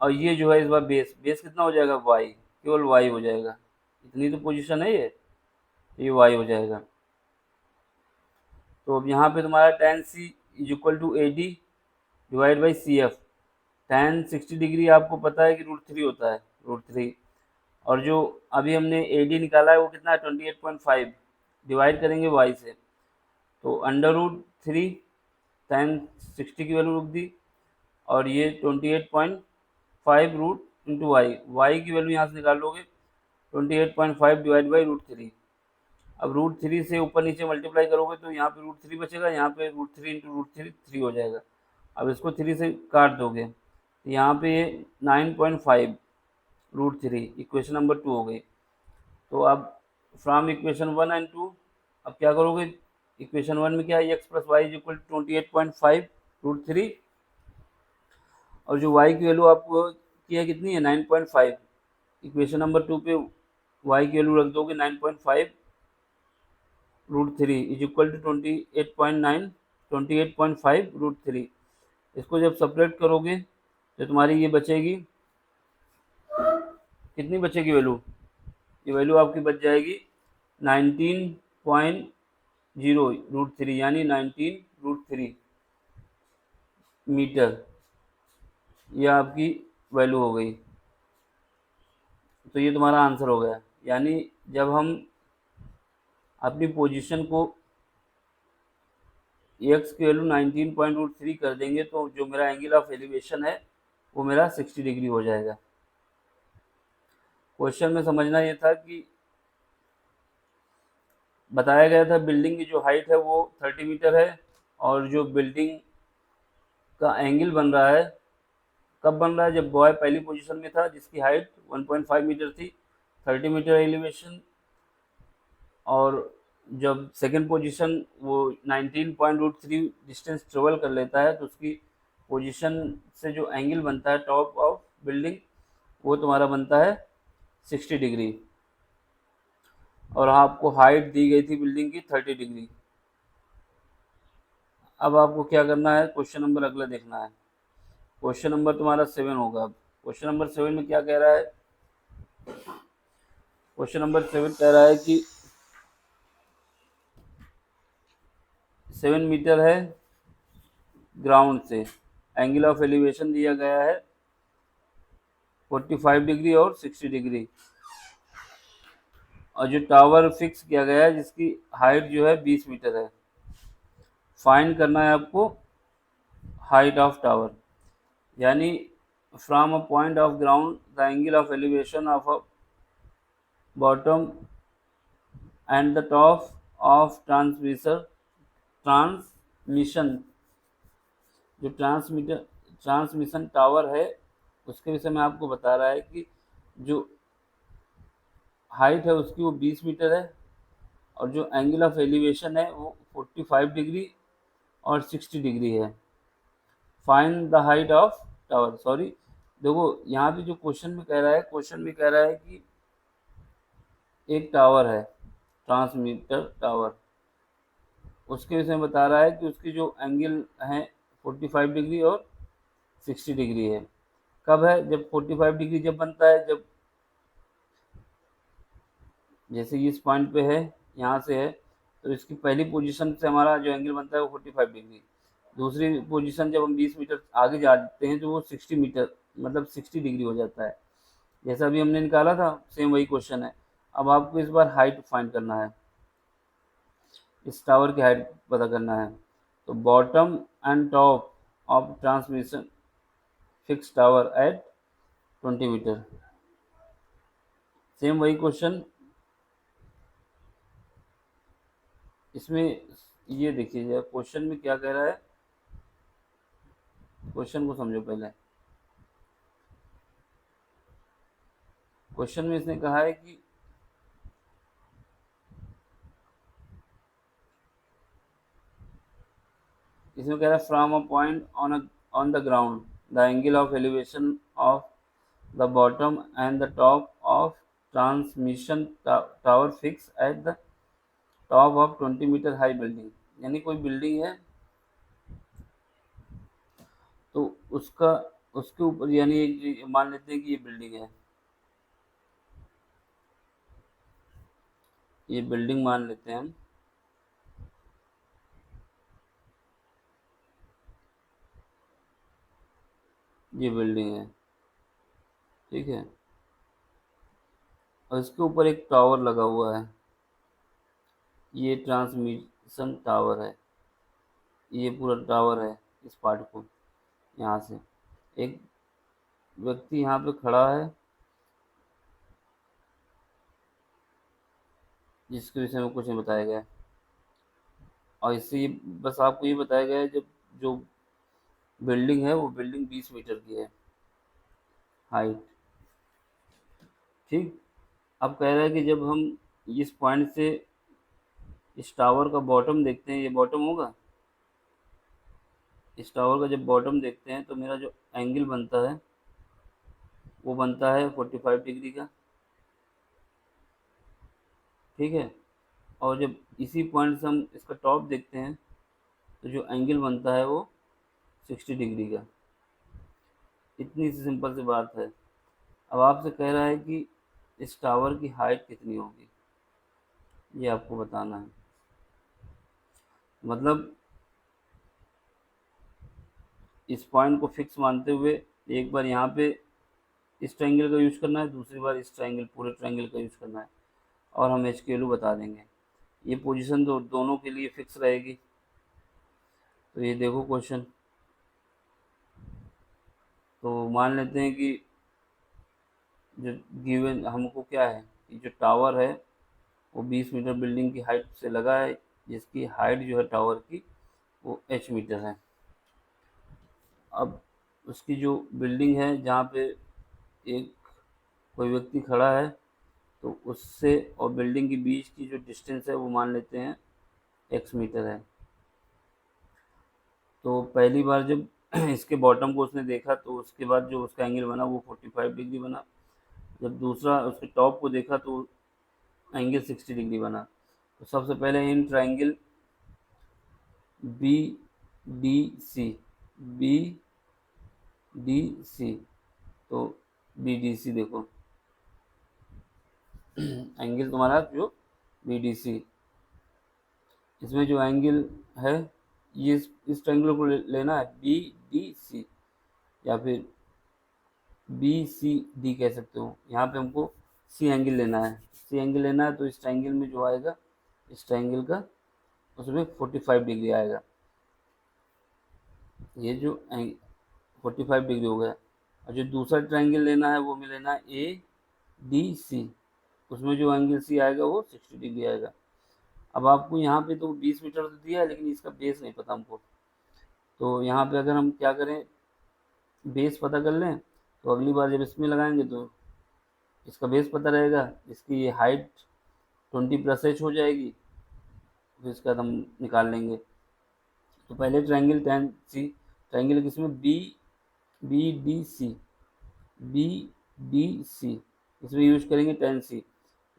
और ये जो है इस बार बेस, बेस कितना हो जाएगा वाई, केवल वाई हो जाएगा, इतनी तो पोजीशन है ये वाई हो जाएगा। तो अब यहाँ पे तुम्हारा tan C is equal to A D divide by C F, tan 60 degree आपको पता है कि √3 होता है, √3, और जो अभी हमने ए डी निकाला है वो कितना है 28.5, डिवाइड करेंगे वाई से, तो √3 tan 60 की वैल्यू रख दी, और ये 28.5 रूट इंटू वाई, वाई की वैल्यू यहाँ से निकाल लोगे 28.5 डिवाइड बाई √3। अब √3 से ऊपर नीचे मल्टीप्लाई करोगे तो यहाँ पे √3 बचेगा, यहाँ पे √3 इंटू √3 3 हो जाएगा। अब इसको 3 से काट दोगे तो यहाँ पे 9.5 √3, इक्वेशन नंबर 2 हो गई। तो अब फ्रॉम इक्वेशन 1 एंड 2 अब क्या करोगे, इक्वेशन 1 में क्या है, x plus y is equal to 28.5 √3, और जो y की वैल्यू आपको की है कितनी है 9.5, इक्वेशन नंबर 2 पे y की वैल्यू रख दोगे 9.5 √3 इज इक्वल टू 28.9, 28.5 √3। इसको जब सपरेट करोगे तो तुम्हारी ये बचेगी, कितनी बचेगी वैल्यू, ये वैल्यू आपकी बच जाएगी 19.0 √3, यानी 19 √3 मीटर, ये आपकी वैल्यू हो गई। तो ये तुम्हारा आंसर हो गया, यानी जब हम अपनी पोजीशन को x की वैल्यू 19.3 कर देंगे तो जो मेरा एंगल ऑफ एलिवेशन है वो मेरा 60 डिग्री हो जाएगा। क्वेश्चन में समझना ये था कि बताया गया था बिल्डिंग की जो हाइट है वो 30 मीटर है, और जो बिल्डिंग का एंगल बन रहा है कब बन रहा है, जब बॉय पहली पोजीशन में था जिसकी हाइट 1.5 मीटर थी, 30 मीटर एलिवेशन, और जब सेकेंड पोजीशन वो 19.3 डिस्टेंस ट्रेवल कर लेता है तो उसकी पोजीशन से जो एंगल बनता है टॉप ऑफ बिल्डिंग वो तुम्हारा बनता है 60 डिग्री, और आपको हाइट दी गई थी बिल्डिंग की 30 डिग्री। अब आपको क्या करना है, क्वेश्चन नंबर अगला देखना है। क्वेश्चन नंबर तुम्हारा 7 होगा। अब क्वेश्चन नंबर 7 में क्या कह रहा है, क्वेश्चन नंबर 7 कह रहा है कि 7 मीटर है ग्राउंड से, एंगल ऑफ एलिवेशन दिया गया है 45 डिग्री और 60 डिग्री, और जो टावर फिक्स किया गया है जिसकी हाइट जो है 20 मीटर है। फाइंड करना है आपको हाइट ऑफ टावर, यानी from a point of ground the angle of elevation of a bottom and the top of transmission, जो ट्रांसमिशन टावर है उसके विषय में आपको बता रहा है कि जो हाइट है उसकी वो 20 मीटर है, और जो एंगल ऑफ एलिवेशन है वो 45 डिग्री और 60 डिग्री है। Find the height of tower, sorry देखो यहाँ पे जो क्वेश्चन में कह रहा है, क्वेश्चन में कह रहा है कि एक टावर है, ट्रांसमीटर टावर, उसके विषय में बता रहा है कि उसकी जो एंगल है 45 डिग्री और 60 डिग्री है। कब है, जब 45 डिग्री जब बनता है, जब जैसे इस पॉइंट पे है, यहाँ से है, तो इसकी पहली पोजीशन से हमारा जो एंगल बनता है वो 45 डिग्री। दूसरी पोजीशन जब हम 20 मीटर आगे जाते हैं तो वो 60 मीटर मतलब 60 डिग्री हो जाता है। जैसा अभी हमने निकाला था सेम वही क्वेश्चन है। अब आपको इस बार हाइट फाइंड करना है, इस टावर की हाइट पता करना है। तो bottom and top of transmission fix tower at 20 metre, same वही क्वेश्चन। इसमें ये देखिए क्वेश्चन में क्या कह रहा है, क्वेश्चन को समझो पहले। क्वेश्चन में इसने कहा है कि इसमें कह रहा है from a point on the ground the angle of elevation of the bottom and the top of transmission tower fix at the top of 20 metre high building, यानी कोई बिल्डिंग है तो उसका उसके ऊपर, यानी मान लेते हैं कि ये बिल्डिंग है, ये बिल्डिंग मान लेते हैं हम, ये बिल्डिंग है, ठीक है, और इसके ऊपर एक टावर लगा हुआ है, ये ट्रांसमिशन टावर है, ये पूरा टावर है। इस पार्ट को यहाँ से एक व्यक्ति यहाँ पे खड़ा है जिसके विषय में कुछ नहीं बताया गया है, और इससे ये बस आपको ये बताया गया है जब जो बिल्डिंग है वो बिल्डिंग 20 मीटर की है हाइट, ठीक। अब कह रहा है कि जब हम इस पॉइंट से इस टावर का बॉटम देखते हैं, ये बॉटम होगा, इस टावर का जब बॉटम देखते हैं तो मेरा जो एंगल बनता है वो बनता है 45 डिग्री का, ठीक है। और जब इसी पॉइंट से हम इसका टॉप देखते हैं तो जो एंगल बनता है वो 60 डिग्री का। इतनी सी सिंपल सी बात है। अब आपसे कह रहा है कि इस टावर की हाइट कितनी होगी, ये आपको बताना है। मतलब इस पॉइंट को फिक्स मानते हुए एक बार यहाँ पे इस ट्रायंगल का यूज़ करना है, दूसरी बार इस ट्रायंगल पूरे ट्रायंगल का यूज़ करना है, और हम एच की वैल्यू बता देंगे। ये पोजीशन तो दोनों के लिए फिक्स रहेगी। तो ये देखो क्वेश्चन, तो मान लेते हैं कि जो गिवन हमको क्या है कि जो टावर है वो 20 मीटर बिल्डिंग की हाइट से लगा है, जिसकी हाइट जो है टावर की वो एच मीटर है। अब उसकी जो बिल्डिंग है जहाँ पे एक कोई व्यक्ति खड़ा है, तो उससे और बिल्डिंग के बीच की जो डिस्टेंस है वो मान लेते हैं एक्स मीटर है। तो पहली बार जब इसके बॉटम को उसने देखा तो उसके बाद जो उसका एंगल बना वो 45 डिग्री बना। जब दूसरा उसके टॉप को देखा तो एंगल 60 डिग्री बना। तो सबसे पहले in triangle B D C, B D C, तो बी डी सी देखो एंगल तुम्हारा जो बी डी सी, इसमें जो एंगल है ये इस ट्रायंगल को लेना है बी डी सी, या फिर बी सी डी कह सकते हो। यहाँ पे हमको सी एंगल लेना है, सी एंगल लेना है तो इस ट्रायंगल में जो आएगा, इस ट्रायंगल का उसमें 45 डिग्री आएगा। ये जो 45 डिग्री हो गया। और जो दूसरा ट्रायंगल लेना है वो हमें लेना है ए डी सी, उसमें जो एंगल सी आएगा वो 60 डिग्री आएगा। अब आपको यहाँ पे तो 20 मीटर तो दिया है, लेकिन इसका बेस नहीं पता हमको। तो यहाँ पे अगर हम क्या करें, बेस पता कर लें, तो अगली बार जब इसमें लगाएंगे तो इसका बेस पता रहेगा, इसकी ये हाइट 20 + h हो जाएगी, फिर इसका हम निकाल लेंगे। तो पहले ट्रायंगल टेन सी, ट्रायंगल किसमें B B D C, B D C, इसमें यूज करेंगे टेन सी।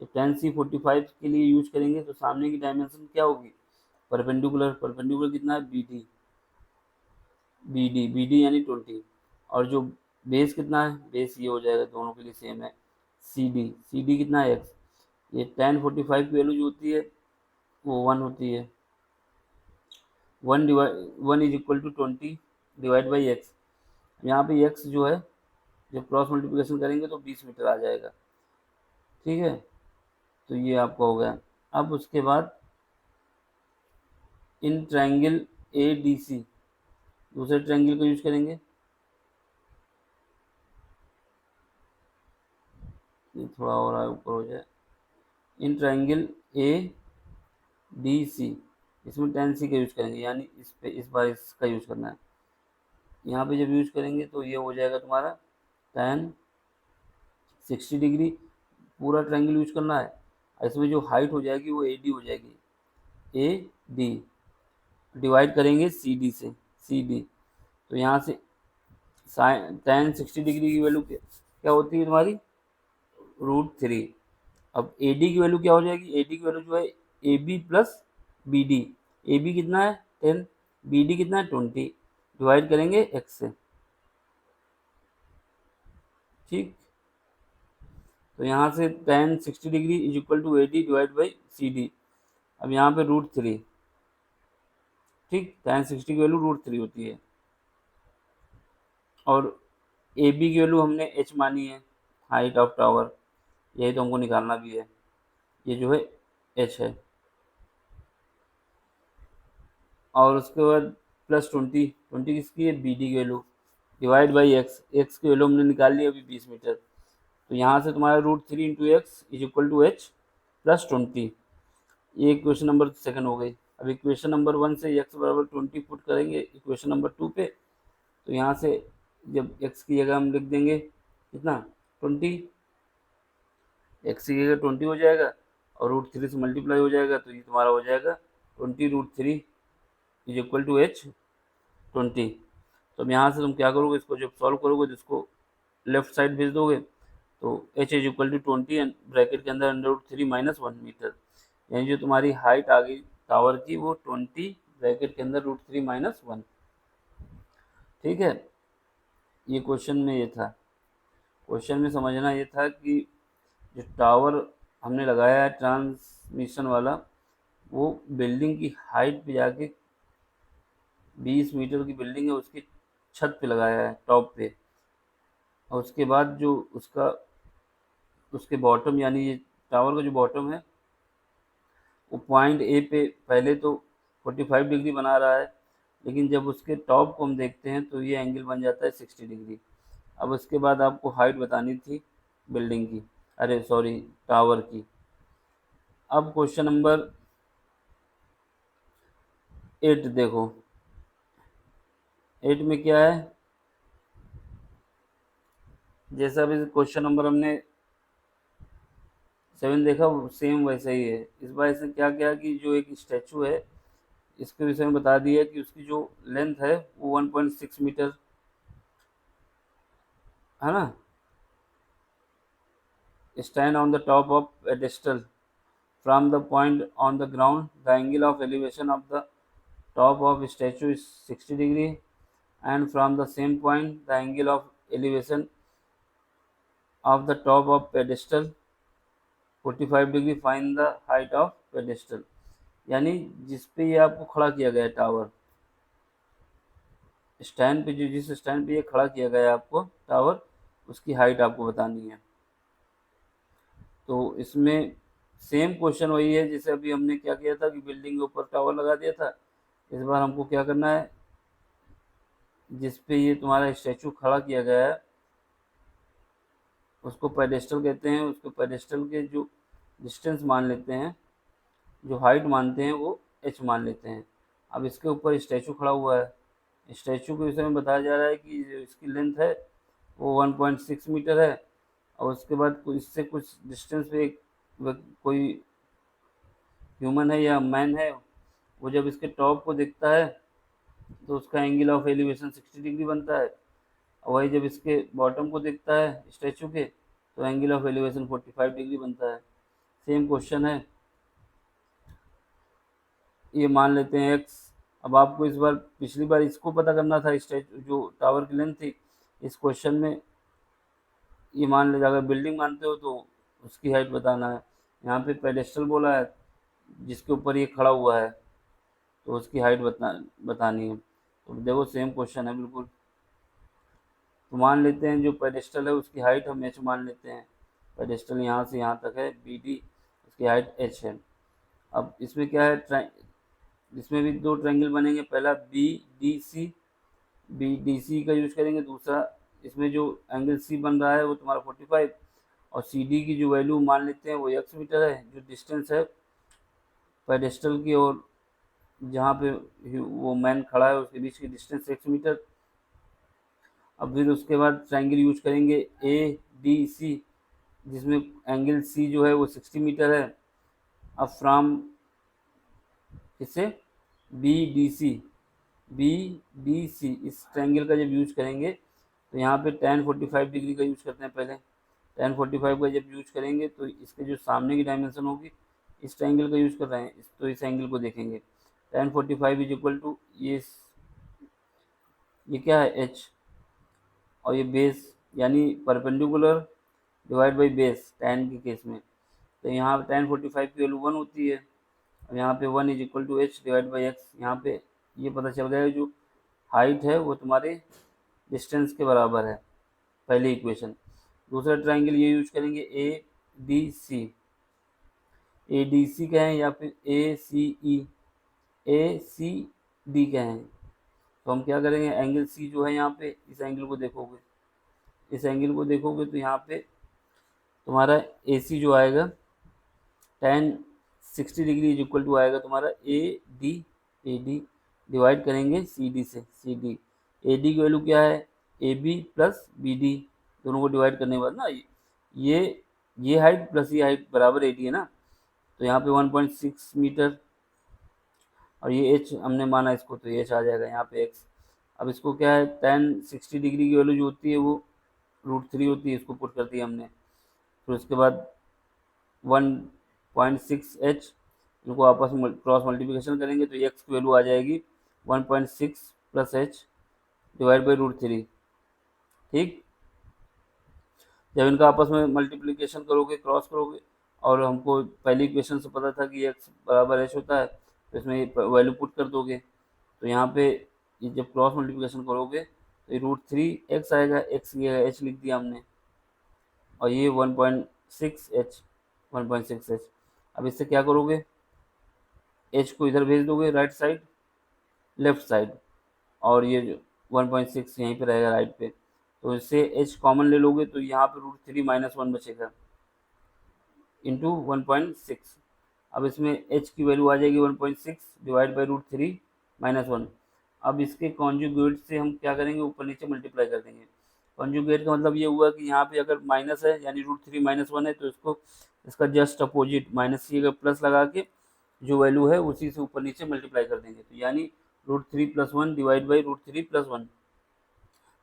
तो टेन सी 45 के लिए यूज करेंगे तो सामने की डायमेंशन क्या होगी, परपेंडिकुलर, परपेंडिकुलर कितना है B D, B D, B D यानी 20। और जो बेस कितना है, बेस ये हो जाएगा, दोनों के लिए सेम है, सी डी, सी डी कितना है एक्स। ये टेन 45 की वैल्यू जो होती है वो 1 होती है, 1 is equal to 20 divide by x. यहाँ पे एक्स जो है जब क्रॉस मल्टीप्लिकेशन करेंगे तो 20 मीटर आ जाएगा, ठीक है। तो ये आपका हो गया। अब उसके बाद इन ट्रायंगल ए डी सी, दूसरे ट्रायंगल को यूज करेंगे, ये थोड़ा और आगे ऊपर हो जाए, इन ट्रायंगल ए डी सी, इसमें टेन सी का यूज करेंगे, यानी इस पे इस बार इसका यूज करना है। यहाँ पे जब यूज करेंगे तो ये हो जाएगा तुम्हारा टेन 60 डिग्री, पूरा ट्रायंगल यूज करना है। इसमें जो हाइट हो जाएगी वो ए डी हो जाएगी, ए डी डिवाइड करेंगे सी डी से, सी डी। तो यहाँ से टेन 60 डिग्री की वैल्यू क्या होती है तुम्हारी, √3। अब ए डी की वैल्यू क्या हो जाएगी, ए डी की वैल्यू जो है A B plus B D, A B कितना है 10, बी डी कितना है 20, डिवाइड करेंगे एक्स से, ठीक। तो यहाँ से tan 60 degree is equal to A D divide by C D. अब यहाँ पे √3, ठीक, टेन 60 की वैल्यू √3 होती है। और ए बी की वैल्यू हमने एच मानी है, हाइट ऑफ टावर, यही तो हमको निकालना भी है, ये जो है एच है। और उसके बाद +20, 20 किसकी है, बी डी की value, divide by x, X की वैल्यू हमने निकाल ली अभी 20 मीटर। तो यहाँ से तुम्हारा √3 into x is equal to h +20। ये इक्वेशन नंबर सेकंड हो गई। अब इक्वेशन नंबर 1 से x बराबर 20 पुट करेंगे इक्वेशन नंबर 2 पे, तो यहाँ से जब x की जगह हम लिख देंगे कितना 20, x की जगह 20 हो जाएगा और √3 से मल्टीप्लाई हो जाएगा, तो ये तुम्हारा हो जाएगा 20 √3 इज इक्वल टू h 20। तो अब यहाँ से तुम क्या करोगे, इसको जब सॉल्व करोगे तो इसको लेफ्ट साइड भेज दोगे, तो h is equal to 20 bracket के अंदर √3 -1 मीटर, यानी जो तुम्हारी हाइट आ गई टावर की वो 20 ब्रैकेट के अंदर √3 -1, ठीक है। ये क्वेश्चन में ये था, क्वेश्चन में समझना ये था कि जो टावर हमने लगाया है ट्रांसमिशन वाला, वो बिल्डिंग की हाइट पे जाके 20 मीटर की बिल्डिंग है उसकी छत पे लगाया है, टॉप पे। और उसके बाद जो उसके बॉटम, यानी ये टावर का जो बॉटम है वो पॉइंट ए पे पहले तो 45 डिग्री बना रहा है, लेकिन जब उसके टॉप को हम देखते हैं तो ये एंगल बन जाता है 60 डिग्री। अब उसके बाद आपको हाइट बतानी थी बिल्डिंग की, अरे सॉरी टावर की। अब क्वेश्चन नंबर 8 देखो, 8 में क्या है, जैसा अभी क्वेश्चन नंबर हमने 7 देखा सेम वैसा ही है। इस बार इसने क्या किया कि जो एक स्टैचू है इसके विषय में बता दिया कि उसकी जो लेंथ है वो 1.6 मीटर है ना, stand on the top of pedestal from the point on the ground, the angle of elevation of the top of statue is 60 degree and from the same point the angle of elevation of the top of pedestal 45 degree, find the height of pedestal. यानी जिस पे ये आपको खड़ा किया गया है tower, stand पे, जो जिस स्टैंड पे ये खड़ा किया गया है आपको टावर, उसकी हाइट आपको बतानी है। तो इसमें सेम क्वेश्चन वही है जैसे अभी हमने क्या किया था कि बिल्डिंग के ऊपर टावर लगा दिया था। इस बार हमको क्या करना है, जिस पे ये तुम्हारा स्टैचू खड़ा किया गया है उसको पेडेस्टल कहते हैं। उसको पेडेस्टल के जो डिस्टेंस मान लेते हैं, जो हाइट मानते हैं वो h मान लेते हैं। अब इसके ऊपर स्टैचू खड़ा हुआ है, स्टैचू के विषय में बताया जा रहा है कि जो इसकी लेंथ है वो 1.6 मीटर है, और उसके बाद इससे कुछ डिस्टेंस पे एक कोई ह्यूमन है या मैन है, वो जब इसके टॉप को देखता है तो उसका एंगल ऑफ एलिवेशन 60 डिग्री बनता है, और वही जब इसके बॉटम को देखता है स्टैचू के तो एंगल ऑफ एलिवेशन 45 डिग्री बनता है। सेम क्वेश्चन है, ये मान लेते हैं x। अब आपको इस बार, पिछली बार इसको पता करना था, स्टैचू जो टावर की लेंथ थी। इस क्वेश्चन में ये मान लीजिए, अगर बिल्डिंग मानते हो तो उसकी हाइट बताना है। यहाँ पे पेडेस्टल बोला है जिसके ऊपर ये खड़ा हुआ है, तो उसकी हाइट बतानी है। तो देखो सेम क्वेश्चन है बिल्कुल। तो मान लेते हैं जो पेडेस्टल है उसकी हाइट हम h मान लेते हैं। पेडेस्टल यहाँ से यहाँ तक है BD, उसकी हाइट h है। अब इसमें क्या है, इसमें भी दो ट्रायंगल बनेंगे, पहला BDC का यूज करेंगे, दूसरा इसमें जो एंगल C बन रहा है वो तुम्हारा 45, और CD की जो वैल्यू मान लेते हैं वो x मीटर है, जो डिस्टेंस है पेडेस्टल की और जहाँ पे वो मैन खड़ा है उसके बीच की डिस्टेंस x मीटर। अब फिर उसके बाद ट्रायंगल यूज करेंगे ADC, जिसमें एंगल C जो है वो 60 मीटर है। अब फ्रॉम इससे BDC इस ट्रायंगल का जब यूज करेंगे तो यहाँ पे tan 45 डिग्री का यूज करते हैं पहले। tan 45 का जब यूज करेंगे तो इसके जो सामने की डायमेंशन होगी, इस ट्रायंगल का यूज कर रहे हैं तो इस एंगल को देखेंगे। tan 45 इज इक्वल टू ये क्या है h, और ये बेस यानी perpendicular divide by base tan के केस में। तो यहाँ पे tan 45 की वैल्यू 1 होती है, और यहाँ पे 1 is equal to h divide by x. यहाँ पे ये पता चल गया है जो हाइट है वो तुम्हारे डिस्टेंस के बराबर है, पहली इक्वेशन। दूसरा ट्रायंगल ये यूज करेंगे ADC कहें या फिर ACD कहें। तो हम क्या करेंगे, एंगल C जो है यहाँ पे, इस एंगल को देखोगे, इस एंगल को देखोगे तो यहाँ पे तुम्हारा AC जो आएगा tan 60 degree is equal to आएगा तुम्हारा AD डिवाइड करेंगे CD से। AD की वैल्यू क्या है, AB प्लस BD, दोनों को डिवाइड करने के बाद ना ये हाइट प्लस ये हाइट बराबर AD है ना, तो यहाँ पे 1.6 मीटर, और ये h हमने माना इसको तो h आ जाएगा यहाँ पे x। अब इसको क्या है, tan 60 डिग्री की वैल्यू जो होती है वो √3 होती है, इसको पुट कर दिया हमने। फिर उसके बाद 1.6h, इनको आपस में क्रॉस मल्टीप्लिकेशन करेंगे तो x की वैल्यू आ जाएगी 1.6 प्लस h डिवाइड बाई √3। ठीक, जब इनका आपस में मल्टीप्लिकेशन करोगे, क्रॉस करोगे, और हमको पहली इक्वेशन से पता था कि x बराबर h होता है, तो इसमें वैल्यू पुट कर दोगे। तो यहाँ पे ये जब क्रॉस मल्टीप्लिकेशन करोगे तो ये √3x आएगा, x ये h लिख दिया हमने, और ये 1.6h। अब इससे क्या करोगे, h को इधर भेज दोगे राइट साइड, लेफ्ट साइड, और ये जो 1.6 यहीं पे रहेगा राइट पे, तो इससे h कॉमन ले लोगे तो यहाँ पे √3 माइनस 1 बचेगा इंटू 1.6। अब इसमें h की वैल्यू आ जाएगी 1.6 डिवाइड बाई √3 माइनस 1। अब इसके कॉन्जुगेट से हम क्या करेंगे, ऊपर नीचे मल्टीप्लाई कर देंगे। कॉन्जुगेट का मतलब ये हुआ कि यहाँ पे अगर माइनस है यानी √3 माइनस 1 है तो इसको, इसका जस्ट अपोजिट माइनस की अगर प्लस लगा के जो वैल्यू है उसी से ऊपर नीचे मल्टीप्लाई कर देंगे, तो यानी √3 plus 1 divide by √3 plus 1।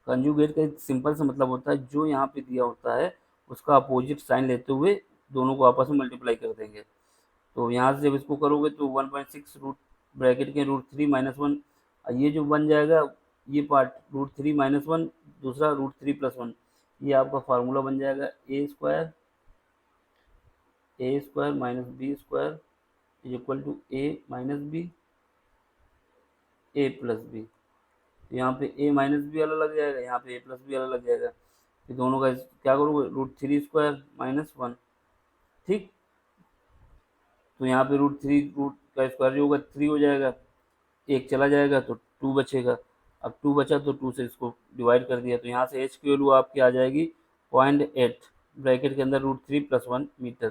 Conjugate का एक सिंपल सा मतलब होता है, जो यहाँ पे दिया होता है उसका अपोजिट साइन लेते हुए दोनों को आपस में मल्टीप्लाई कर देंगे। तो यहाँ से जब इसको करोगे तो 1.6 ब्रैकेट के √3 - 1, ये जो बन जाएगा ये पार्ट √3 - 1, दूसरा √3 + 1, ये आपका फार्मूला बन जाएगा a² - b² = a - b, a + b। यहाँ पे a - b वाला लग जाएगा, यहाँ पे a + b वाला लग जाएगा। फिर दोनों का क्या करोगे, √3² - 1, ठीक। तो यहाँ पे रूट का स्क्वायर जो होगा 3 हो जाएगा, एक चला जाएगा तो 2 बचेगा। अब 2 बचा तो 2 से इसको डिवाइड कर दिया, तो यहाँ से h की वैल्यू आपकी आ जाएगी 0.8, ब्रैकेट के अंदर √3 + 1 मीटर,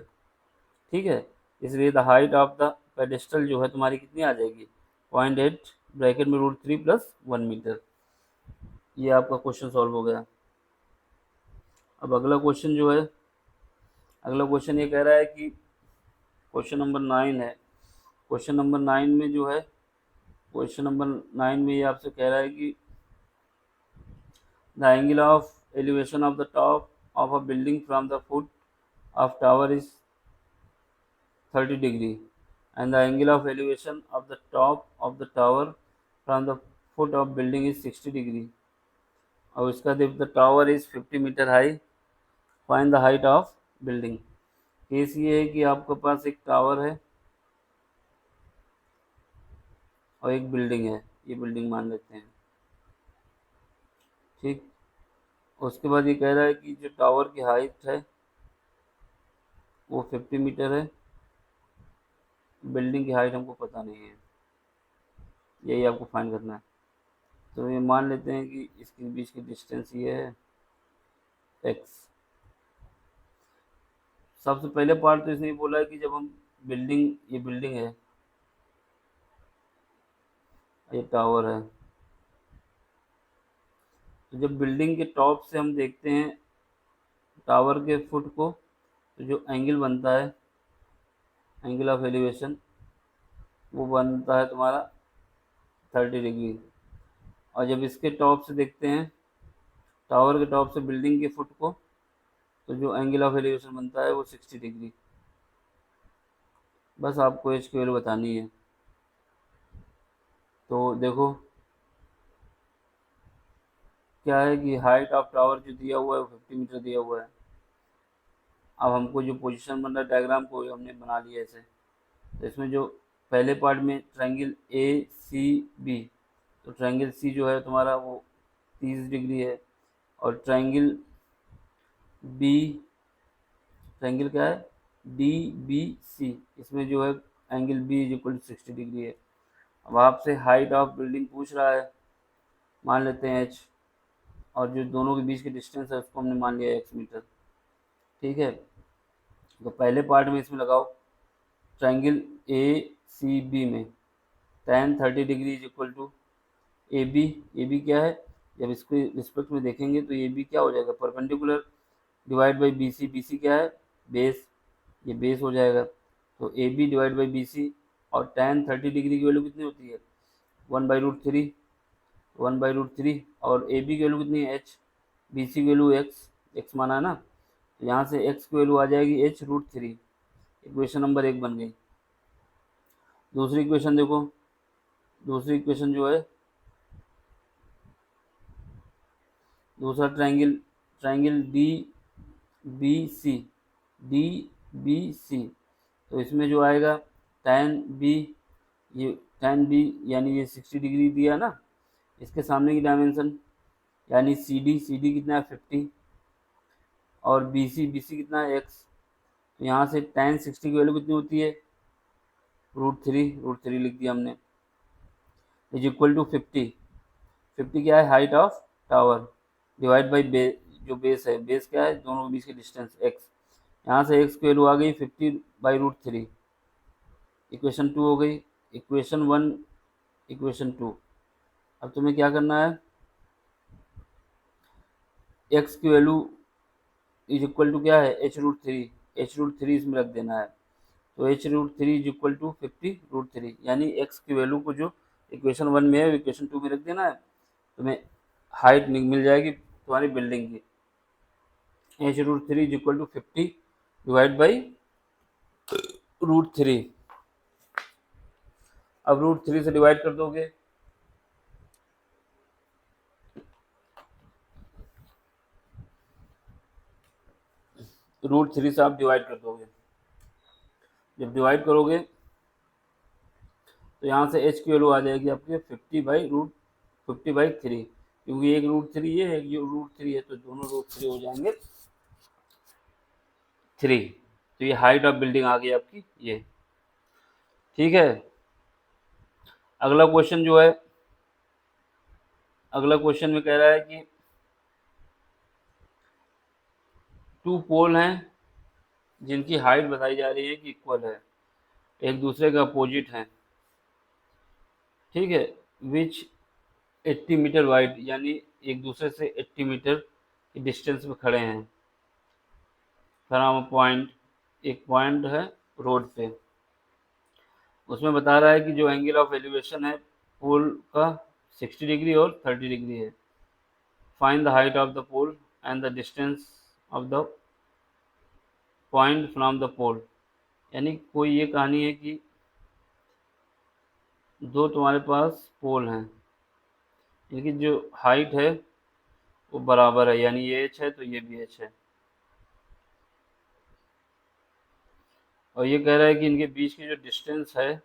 ठीक है। इसलिए the height of the pedestal जो है तुम्हारी कितनी आ जाएगी, 0.8 ब्रैकेट में √3 + 1 मीटर। ये आपका क्वेश्चन सॉल्व हो गया। अब अगला क्वेश्चन जो है, अगला क्वेश्चन ये कह रहा है कि क्वेश्चन नंबर 9 है। क्वेश्चन नंबर 9 में जो है, क्वेश्चन नंबर 9 में ये आपसे कह रहा है कि the angle of elevation of the top of a building from the foot of tower is 30 degree and the angle of elevation of the top of the tower from the foot of building is 60 degree. और इसका if the tower is 50 metre high, find the height of building. Case ये है कि आपके पास एक tower है और एक बिल्डिंग है, ये बिल्डिंग मान लेते हैं, ठीक। उसके बाद ये कह रहा है कि जो टावर की हाइट है वो 50 मीटर है, बिल्डिंग की हाइट हमको पता नहीं है, यही आपको फाइंड करना है। तो ये मान लेते हैं कि इसके बीच की डिस्टेंस ये है x। सबसे पहले पार्ट तो इसने बोला है कि जब हम बिल्डिंग, ये बिल्डिंग है, ये टावर है, तो जब बिल्डिंग के टॉप से हम देखते हैं टावर के फुट को, तो जो एंगल बनता है, एंगल ऑफ एलिवेशन, वो बनता है तुम्हारा 30 डिग्री। और जब इसके टॉप से देखते हैं, टावर के टॉप से बिल्डिंग के फुट को, तो जो एंगल ऑफ एलिवेशन बनता है वो 60 डिग्री। बस आपको एच की वैल्यू बतानी है। तो देखो क्या है कि हाइट ऑफ टावर जो दिया हुआ है वो 50 मीटर दिया हुआ है। अब हमको जो पोजीशन बन रहा है डायग्राम को हमने बना लिया ऐसे। तो इसमें जो पहले पार्ट में ट्रायंगल ए सी बी, तो ट्रायंगल सी जो है तुम्हारा वो 30 डिग्री है, और ट्रायंगल बी, ट्रायंगल क्या है, डी बी सी, इसमें जो है एंगल बी = 60 डिग्री है। अब आपसे हाइट ऑफ बिल्डिंग पूछ रहा है, मान लेते हैं एच, और जो दोनों के बीच की डिस्टेंस है उसको हमने मान लिया x मीटर, ठीक है। तो पहले पार्ट में इसमें लगाओ, ट्रायंगल ए सी बी में tan 30 डिग्री = ए बी क्या है, जब इसके रिस्पेक्ट में देखेंगे तो ए बी क्या हो जाएगा, perpendicular divide by B C क्या है, बेस, ये बेस हो जाएगा। तो A B divide by B C, और tan 30 डिग्री की वैल्यू कितनी होती है, 1/√3, 1/√3, और ए बी की वैल्यू कितनी है h, बी सी की वैल्यू x माना है ना, तो यहाँ से x की वैल्यू आ जाएगी h√3। इक्वेशन नंबर 1 बन गई। दूसरी इक्वेशन देखो, दूसरी इक्वेशन जो है, दूसरा triangle, triangle D B C, तो इसमें जो आएगा tan बी, ये tan बी यानी ये 60 डिग्री दिया ना, इसके सामने की डायमेंशन यानी सी डी कितना है 50, और बी सी कितना है x। तो यहाँ से tan 60 की वैल्यू कितनी होती है, √3 लिख दिया हमने, = 50 क्या है, height of tower, divide by जो बेस है, बेस क्या है, दोनों के बीच की डिस्टेंस x। यहाँ से x की वैल्यू आ गई 50/√3, इक्वेशन 2 हो गई, इक्वेशन 1, इक्वेशन 2। अब तुम्हें क्या करना है, x की वैल्यू = क्या है, h√3 इसमें रख देना है। तो h√3 = 50√3, यानी x की वैल्यू को जो इक्वेशन 1 में है इक्वेशन 2 में रख देना है, तुम्हें हाइट मिल जाएगी तुम्हारी बिल्डिंग की, h√3 = 50 डिवाइड बाई √3। अब √3 से डिवाइड कर दोगे, √3 से आप डिवाइड कर दोगे। जब डिवाइड करोगे तो यहाँ से h की वैल्यू आ जाएगी आपके 50/3, क्योंकि एक √3 ये है, ये √3 है, तो दोनों √3 हो जाएंगे 3। तो ये हाइट ऑफ बिल्डिंग आ गई आपकी ये। ठीक है, अगला क्वेश्चन जो है, अगला क्वेश्चन में कह रहा है कि 2 पोल हैं जिनकी हाइट बताई जा रही है कि इक्वल है, एक दूसरे के अपोजिट हैं। ठीक है, विच 80 मीटर वाइड, यानी एक दूसरे से 80 मीटर की डिस्टेंस पे खड़े हैं। फ्रॉम पॉइंट, एक पॉइंट है रोड पे, उसमें बता रहा है कि जो एंगल ऑफ एलिवेशन है पोल का 60 डिग्री और 30 डिग्री है। Find the height of the pole and the distance of the point from the pole. यानी कोई ये कहानी है कि दो तुम्हारे पास पोल हैं, इनकी जो हाइट है वो बराबर है, यानी ये h है तो ये भी h है, और ये कह रहा है कि इनके बीच की जो डिस्टेंस है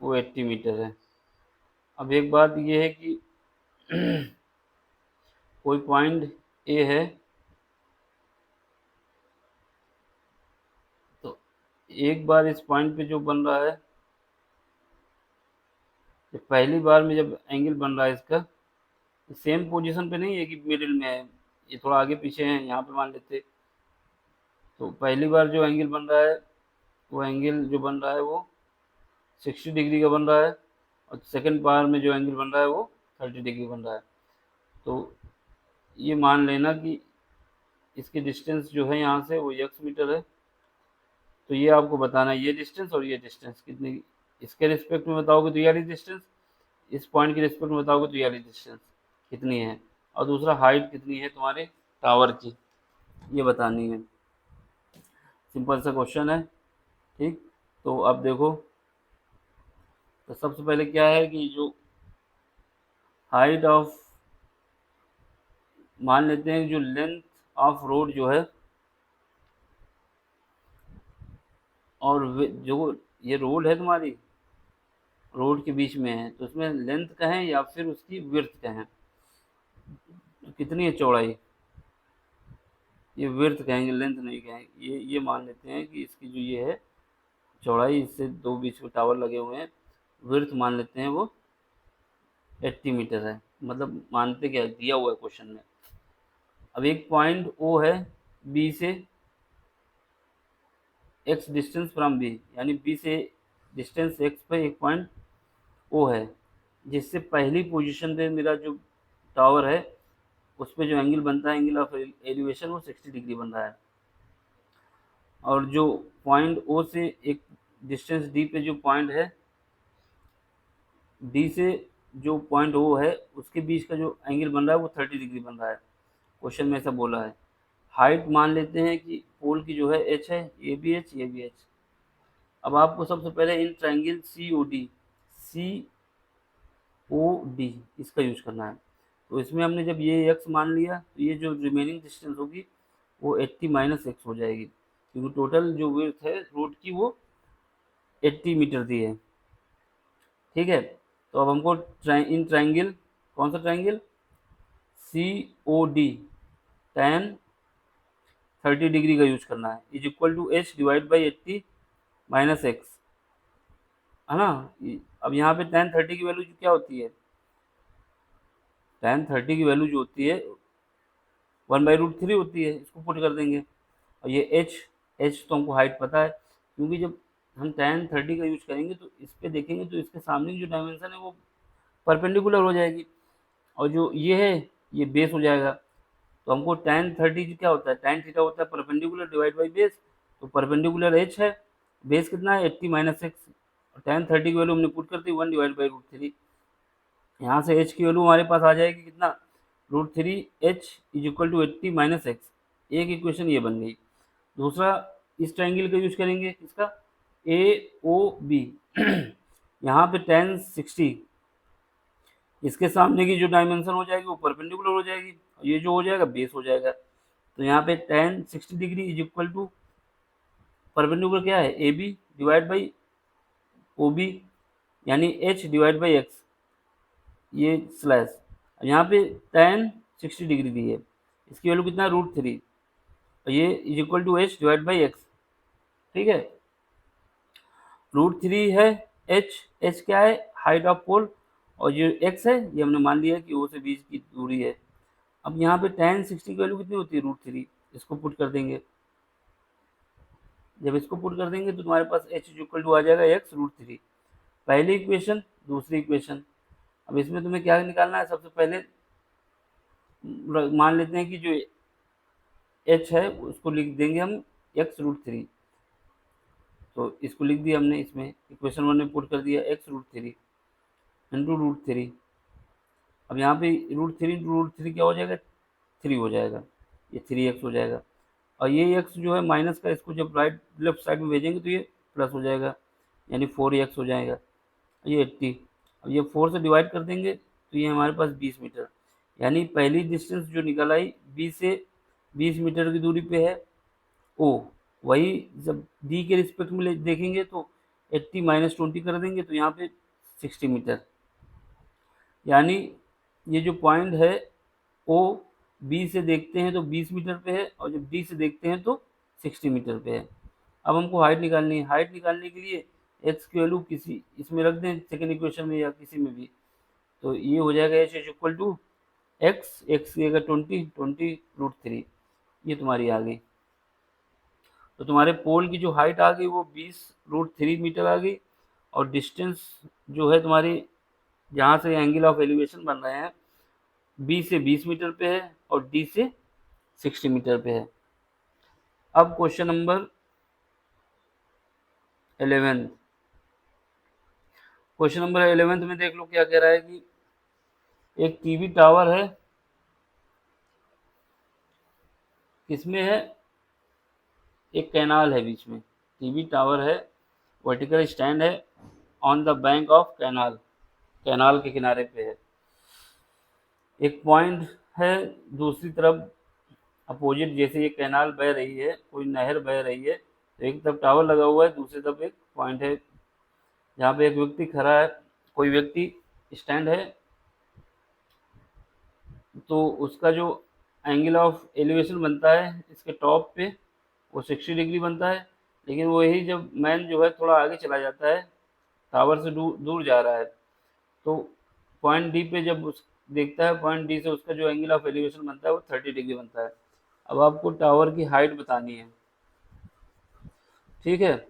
वो 80 मीटर है। अब एक बात ये है कि कोई पॉइंट ए है, तो एक बार इस पॉइंट पे जो बन रहा है, तो पहली बार में जब एंगल बन रहा है इसका, सेम पोजीशन पे नहीं है कि मिडिल में है, ये थोड़ा आगे पीछे है, यहाँ पे मान लेते। तो पहली बार जो एंगल बन रहा है, वो एंगल जो बन रहा है वो 60 डिग्री का बन रहा है, और सेकंड बार में जो एंगल बन रहा है वो 30 डिग्री बन रहा है। तो ये मान लेना कि इसकी डिस्टेंस जो है यहाँ से वो x मीटर है। तो ये आपको बताना है, ये डिस्टेंस और ये डिस्टेंस कितनी, इसके रिस्पेक्ट में बताओगे तो ये वाली डिस्टेंस, इस पॉइंट के रिस्पेक्ट में बताओगे तो ये वाली डिस्टेंस कितनी है, और दूसरा हाइट कितनी है तुम्हारे टावर की, ये बतानी है। सिंपल सा क्वेश्चन है। ठीक, तो अब देखो, तो सबसे पहले क्या है कि जो हाइट ऑफ, मान लेते हैं जो लेंथ ऑफ रोड जो है, और जो ये रोड है तुम्हारी, रोड के बीच में है, तो उसमें लेंथ कहें या फिर उसकी विड्थ कहें, तो कितनी है चौड़ाई, ये विड्थ कहेंगे, लेंथ नहीं कहेंगे। ये मान लेते हैं कि इसकी जो ये है चौड़ाई, इससे दो बीच में टावर लगे हुए हैं, विड्थ मान लेते हैं वो 80 मीटर है, मतलब मानते क्या दिया हुआ है क्वेश्चन में। अब एक पॉइंट ओ है बी से x डिस्टेंस फ्रॉम बी, यानी बी से डिस्टेंस x पे एक पॉइंट ओ है, जिससे पहली पोजीशन पे मेरा जो टावर है उस पर जो एंगल बनता है, एंगल ऑफ एलिवेशन, वो 60 डिग्री बन रहा है। और जो पॉइंट ओ से एक डिस्टेंस डी पे जो पॉइंट है, डी से जो पॉइंट ओ है उसके बीच का जो एंगल बन रहा है वो 30 डिग्री बन रहा है। क्वेश्चन में ऐसा बोला है। हाइट मान लेते हैं कि पोल की जो है h है, ये भी h, ये भी h। अब आपको सबसे पहले इन ट्रायंगल COD इसका यूज करना है। तो इसमें हमने जब ये x मान लिया, तो ये जो रिमेनिंग डिस्टेंस होगी वो 80 - x हो जाएगी, क्योंकि टोटल जो विड्थ है रोड की वो 80 मीटर दी है। ठीक है, तो अब हमको इन ट्रायंगल, कौन सा ट्रायंगल, COD tan 30 डिग्री का यूज करना है, is equal to h divide by 80 - x, है ना। अब यहाँ पे tan 30 की वैल्यू क्या होती है, tan 30 की वैल्यू जो होती है 1/√3 होती है, इसको पुट कर देंगे। और ये h तो हमको हाइट पता है, क्योंकि जब हम tan 30 का यूज करेंगे तो इस पर देखेंगे तो इसके सामने की जो डायमेंशन है वो परपेंडिकुलर हो जाएगी, और जो ये है ये बेस हो जाएगा। तो हमको tan 30 क्या होता है, tan थीटा होता है परपेंडिकुलर डिवाइड बाई बेस, तो परपेंडिकुलर h है, बेस कितना है 80 - x, tan 30 की वैल्यू हमने पुट कर दी 1/√3। यहाँ से h की वैल्यू हमारे पास आ जाएगी कितना, √3h is equal to 80 - x। एक इक्वेशन ये बन गई। दूसरा इस ट्रायंगल का यूज करेंगे, इसका AOB यहाँ पे tan 60 इसके सामने की जो डायमेंशन हो जाएगी वो परपेंडिकुलर हो जाएगी, ये जो हो जाएगा बेस हो जाएगा। तो यहाँ पे tan 60 degree is equal to perpendicular क्या है, A B divide by O B, यानी एच डिवाइड बाई एक्स, ये स्लैश। यहाँ पे tan 60 डिग्री दी है, इसकी वैल्यू कितना है √3, और ये is equal to H divide by X. ठीक है, √3 है एच, एच क्या है हाइट ऑफ पोल, और जो एक्स है ये हमने मान लिया कि ओ से बीच की दूरी है। अब यहाँ पे tan 60 की वैल्यू कितनी होती है √3, इसको पुट कर देंगे। जब इसको पुट कर देंगे तो तुम्हारे पास h इक्वल टू आ जाएगा x √3, पहली इक्वेशन दूसरी इक्वेशन। अब इसमें तुम्हें क्या निकालना है, सबसे पहले मान लेते हैं कि जो h है उसको लिख देंगे हम x √3, तो इसको लिख दिया हमने, इसमें इक्वेशन 1 में पुट कर दिया x √3 इंटू √3। अब यहाँ पे √3 इंटू √3 क्या हो जाएगा, 3 हो जाएगा, ये 3x हो जाएगा, और ये x जो है माइनस का, इसको जब राइट लेफ्ट साइड में भेजेंगे तो ये प्लस हो जाएगा, यानी 4x हो जाएगा, ये 80। अब ये 4 से डिवाइड कर देंगे तो ये हमारे पास 20 मीटर, यानी पहली डिस्टेंस जो निकल आई 20 से 20 मीटर की दूरी पे है ओ, वही जब डी के रिस्पेक्ट में देखेंगे तो 80 माइनस 20 कर देंगे तो यहाँ पे 60 मीटर, यानी ये जो पॉइंट है ओ बी से देखते हैं तो 20 मीटर पे है, और जब डी से देखते हैं तो 60 मीटर पे है। अब हमको हाइट निकालनी है, हाइट निकालने के लिए एक्स की वैल्यू किसी इसमें रख दें, सेकेंड इक्वेशन में या किसी में भी, तो ये हो जाएगा H is equal to X, X की जगह 20 √3, ये तुम्हारी आ गई। तो तुम्हारे पोल की जो हाइट आ गई वो 20 √3 मीटर आ गई, और डिस्टेंस जो है तुम्हारी जहाँ से एंगल ऑफ एलिवेशन बन रहे हैं बी से 20 मीटर पे है और डी से 60 मीटर पे है। अब क्वेश्चन नंबर 11, क्वेश्चन नंबर 11 में देख लो क्या कह रहा है कि एक टीवी टावर है, किसमें है, एक कैनाल है बीच में, टीवी टावर है, वर्टिकल स्टैंड है on the bank of canal, canal के किनारे पे है, एक पॉइंट है दूसरी तरफ अपोजिट, जैसे ये कैनाल बह रही है, कोई नहर बह रही है, तो एक तरफ टावर लगा हुआ है, दूसरी तरफ एक पॉइंट है जहाँ पे एक व्यक्ति खड़ा है, कोई व्यक्ति स्टैंड है, तो उसका जो एंगल ऑफ एलिवेशन बनता है इसके टॉप पे वो 60 डिग्री बनता है, लेकिन वही जब मैन जो है थोड़ा आगे चला जाता है, टावर से दूर जा रहा है, तो पॉइंट डी पे जब उस देखता है, पॉइंट डी से उसका जो एंगल ऑफ एलिवेशन बनता है वो 30 डिग्री बनता है। अब आपको टावर की हाइट बतानी है, ठीक है,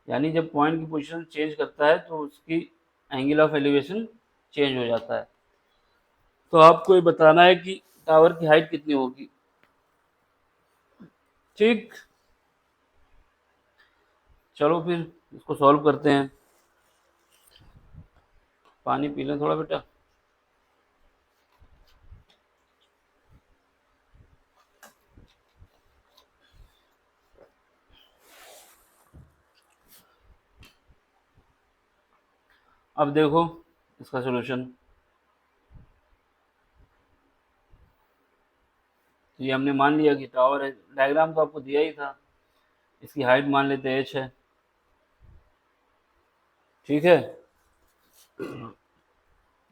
यानी जब पॉइंट की पोजीशन चेंज करता है तो उसकी एंगल ऑफ एलिवेशन चेंज हो जाता है, तो आपको ये बताना है कि टावर की हाइट कितनी होगी। ठीक, चलो फिर इसको सॉल्व करते हैं। पानी पी लें थोड़ा बेटा। अब देखो इसका सॉल्यूशन, तो ये हमने मान लिया कि टावर है, डायग्राम तो आपको दिया ही था, इसकी हाइट मान लेते हैं h है, ठीक है,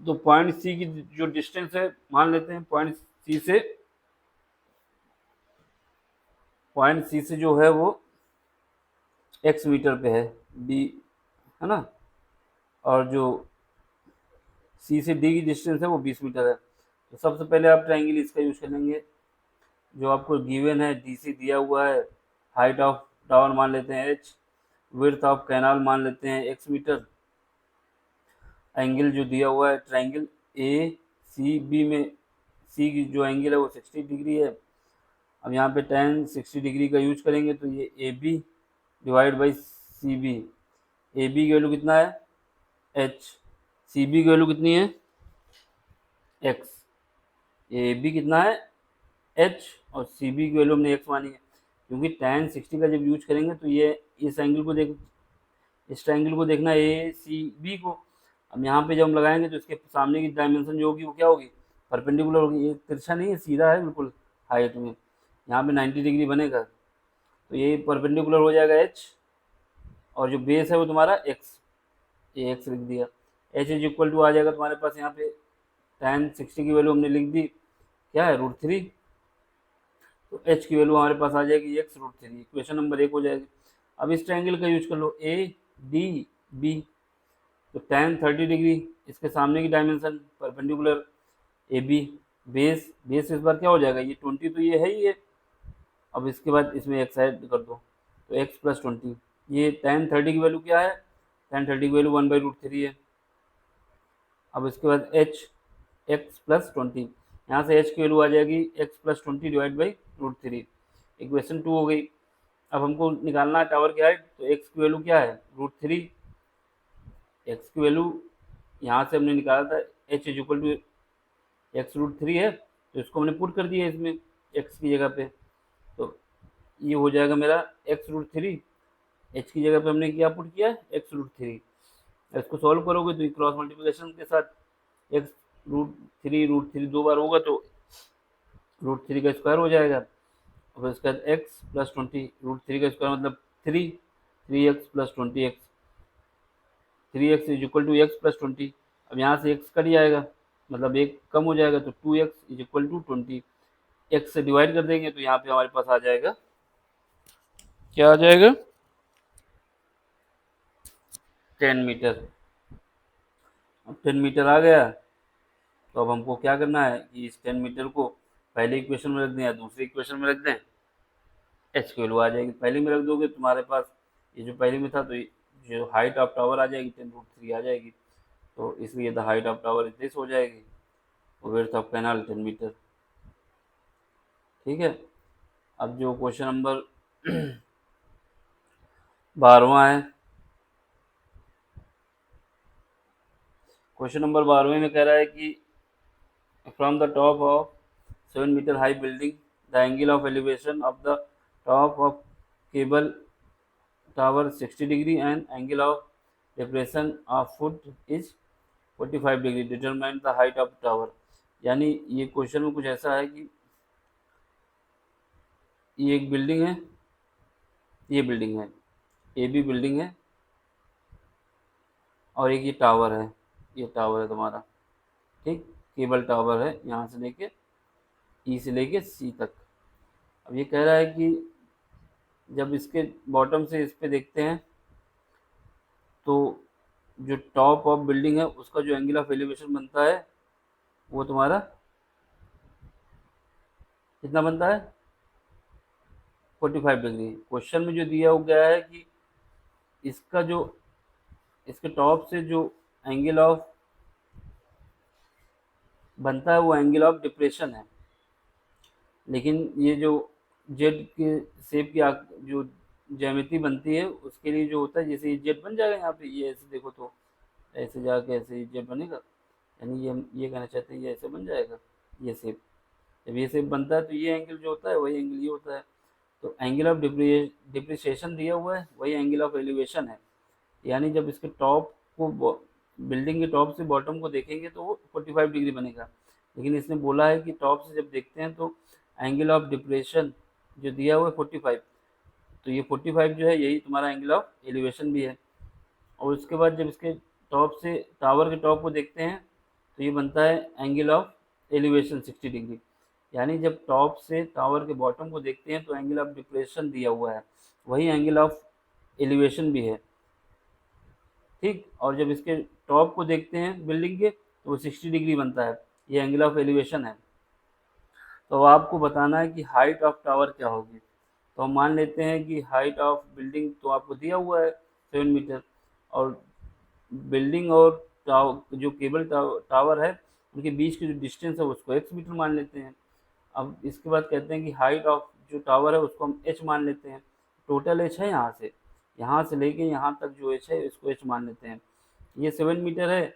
तो पॉइंट सी की जो डिस्टेंस है मान लेते हैं, पॉइंट सी से जो है वो x मीटर पे है, b है ना, और जो सी से डी की डिस्टेंस है वो 20 मीटर है। तो सबसे पहले आप ट्रायंगल इसका यूज करेंगे, जो आपको गिवन है डी सी दिया हुआ है, हाइट ऑफ टावर मान लेते हैं h, विड्थ ऑफ कैनाल मान लेते हैं x मीटर, एंगल जो दिया हुआ है ट्रायंगल ए सी बी में सी की जो एंगल है वो 60 डिग्री है। अब यहाँ पे tan 60 डिग्री का यूज करेंगे तो ये A B divide by C B, A B की वैल्यू कितना है h, सी बी की वैल्यू कितनी है x, ए बी कितना है h और सी बी की वैल्यू हमने x मानी है, क्योंकि tan 60 का जब यूज करेंगे तो ये इस एंगल को देख, इस ट्रायंगल को देखना ए सी बी को। अब यहाँ पे जब हम लगाएंगे तो इसके सामने की डायमेंशन जो होगी वो क्या होगी, परपेंडिकुलर होगी। ये तिरछा नहीं है, सीधा है बिल्कुल हाइट में, यहाँ पे 90 डिग्री बनेगा, तो ये परपेंडिकुलर हो जाएगा एच, और जो बेस है वो तुम्हारा एक्स, ये एक्स लिख दिया। एच इज इक्वल टू आ जाएगा तुम्हारे पास यहाँ पे tan 60 की वैल्यू हमने लिख दी, क्या है √3, तो एच की वैल्यू हमारे पास आ जाएगी x√3, इक्वेशन नंबर 1 हो जाएगी। अब इस ट्रायंगल का यूज कर लो ए डी बी, तो tan 30 डिग्री, इसके सामने की dimension perpendicular A B, base base इस बार क्या हो जाएगा, ये 20 तो ये है ही है। अब इसके बाद इसमें एक्स ऐड कर दो, तो x प्लस 20, ये tan 30 की वैल्यू क्या है, tan 30 की वैल्यू 1/√3 है। अब इसके बाद h x प्लस 20, यहाँ से h की वैल्यू आ जाएगी x plus 20 divide by √3, equation 2 हो गई। अब हमको निकालना है टावर की हाइट, तो x की वैल्यू क्या है √3, x की वैल्यू यहाँ से हमने निकाला था h is equal to x√3 है, तो इसको हमने पुट कर दिया इसमें x की जगह पे, तो ये हो जाएगा मेरा x√3, h की जगह पे हमने क्या पुट किया x√3। इसको सॉल्व करोगे तो क्रॉस मल्टीप्लिकेशन के साथ x√3 दो बार होगा तो √3 का स्क्वायर हो जाएगा। और इसके बाद x प्लस 20, √3 का स्क्वायर मतलब 3x plus 20x, 3x is equal to x plus 20। अब यहाँ से x कट जाएगा, मतलब एक कम हो जाएगा, तो 2x is equal to 20, x से डिवाइड कर देंगे तो यहाँ पे हमारे पास आ जाएगा, क्या आ जाएगा 10 मीटर। अब 10 मीटर आ गया, तो अब हमको क्या करना है कि इस 10 मीटर को पहले इक्वेशन में रख दें या दूसरी इक्वेशन में रख दें, एच की वैल्यू आ जाएगी। पहले में रख दोगे तुम्हारे पास ये जो पहले में था, तो जो हाइट ऑफ टावर आ जाएगी 10√3 आ जाएगी, तो इसलिए द हाइट ऑफ टावर इस हो जाएगी, और विड्थ ऑफ कैनाल 10 मीटर। ठीक है, अब जो क्वेश्चन नंबर 12वां है, क्वेश्चन नंबर 12वें में कह रहा है कि from the top of 7 metre high building the angle of elevation of the top of cable tower 60 degree and angle of depression of foot is 45 degree, determine the height of tower. यानी ये question में कुछ ऐसा है कि ये एक building है, ये बिल्डिंग है, ए बी बिल्डिंग है, और एक ये टावर है, ये टावर है तुम्हारा, ठीक, केबल टावर है यहाँ से लेके ई से लेके सी तक। अब ये कह रहा है कि जब इसके बॉटम से इस पे देखते हैं तो जो टॉप ऑफ बिल्डिंग है उसका जो एंगल ऑफ एलिवेशन बनता है वो तुम्हारा कितना बनता है 45 डिग्री। क्वेश्चन में जो दिया हो गया है कि इसका जो इसके टॉप से जो एंगल ऑफ बनता है वो एंगल ऑफ डिप्रेशन है, लेकिन ये जो जेड के शेप की जो ज्यामिति बनती है उसके लिए जो होता है, जैसे ये जेड बन जाएगा यहाँ पे, ये ऐसे देखो तो ऐसे जाके ऐसे जेड बनेगा, यानी ये कहना चाहते हैं ये ऐसे बन जाएगा ये शेप। जब ये शेप बनता है तो ये एंगल जो होता है वही एंगल ये होता है, तो एंगल ऑफ डिप्रिसिएशन दिया हुआ है वही एंगल ऑफ एलिवेशन है। यानी जब इसके टॉप को बिल्डिंग के टॉप से बॉटम को देखेंगे तो वो 45 डिग्री बनेगा, लेकिन इसने बोला है कि टॉप से जब देखते हैं तो एंगल ऑफ डिप्रेशन जो दिया हुआ है 45, तो ये 45 जो है यही तुम्हारा एंगल ऑफ एलिवेशन भी है। और उसके बाद जब इसके टॉप से टावर के टॉप को देखते हैं तो ये बनता है एंगल ऑफ एलिवेशन 60 डिग्री। यानी जब टॉप से टावर के बॉटम को देखते हैं तो एंगल ऑफ डिप्रेशन दिया हुआ है वही एंगल ऑफ एलिवेशन भी है, ठीक। और जब इसके टॉप को देखते हैं बिल्डिंग के तो वो 60 डिग्री बनता है, ये एंगल ऑफ एलिवेशन है। तो आपको बताना है कि हाइट ऑफ टावर क्या होगी। तो हम मान लेते हैं कि हाइट ऑफ बिल्डिंग तो आपको दिया हुआ है 7 मीटर, और बिल्डिंग और जो केबल टावर है उनके बीच की जो डिस्टेंस है उसको x मीटर मान लेते हैं। अब इसके बाद कहते हैं कि हाइट ऑफ जो टावर है उसको हम h मान लेते हैं, टोटल h है यहाँ से लेके यहाँ तक जो h है इसको h मान लेते हैं। ये 7 मीटर है,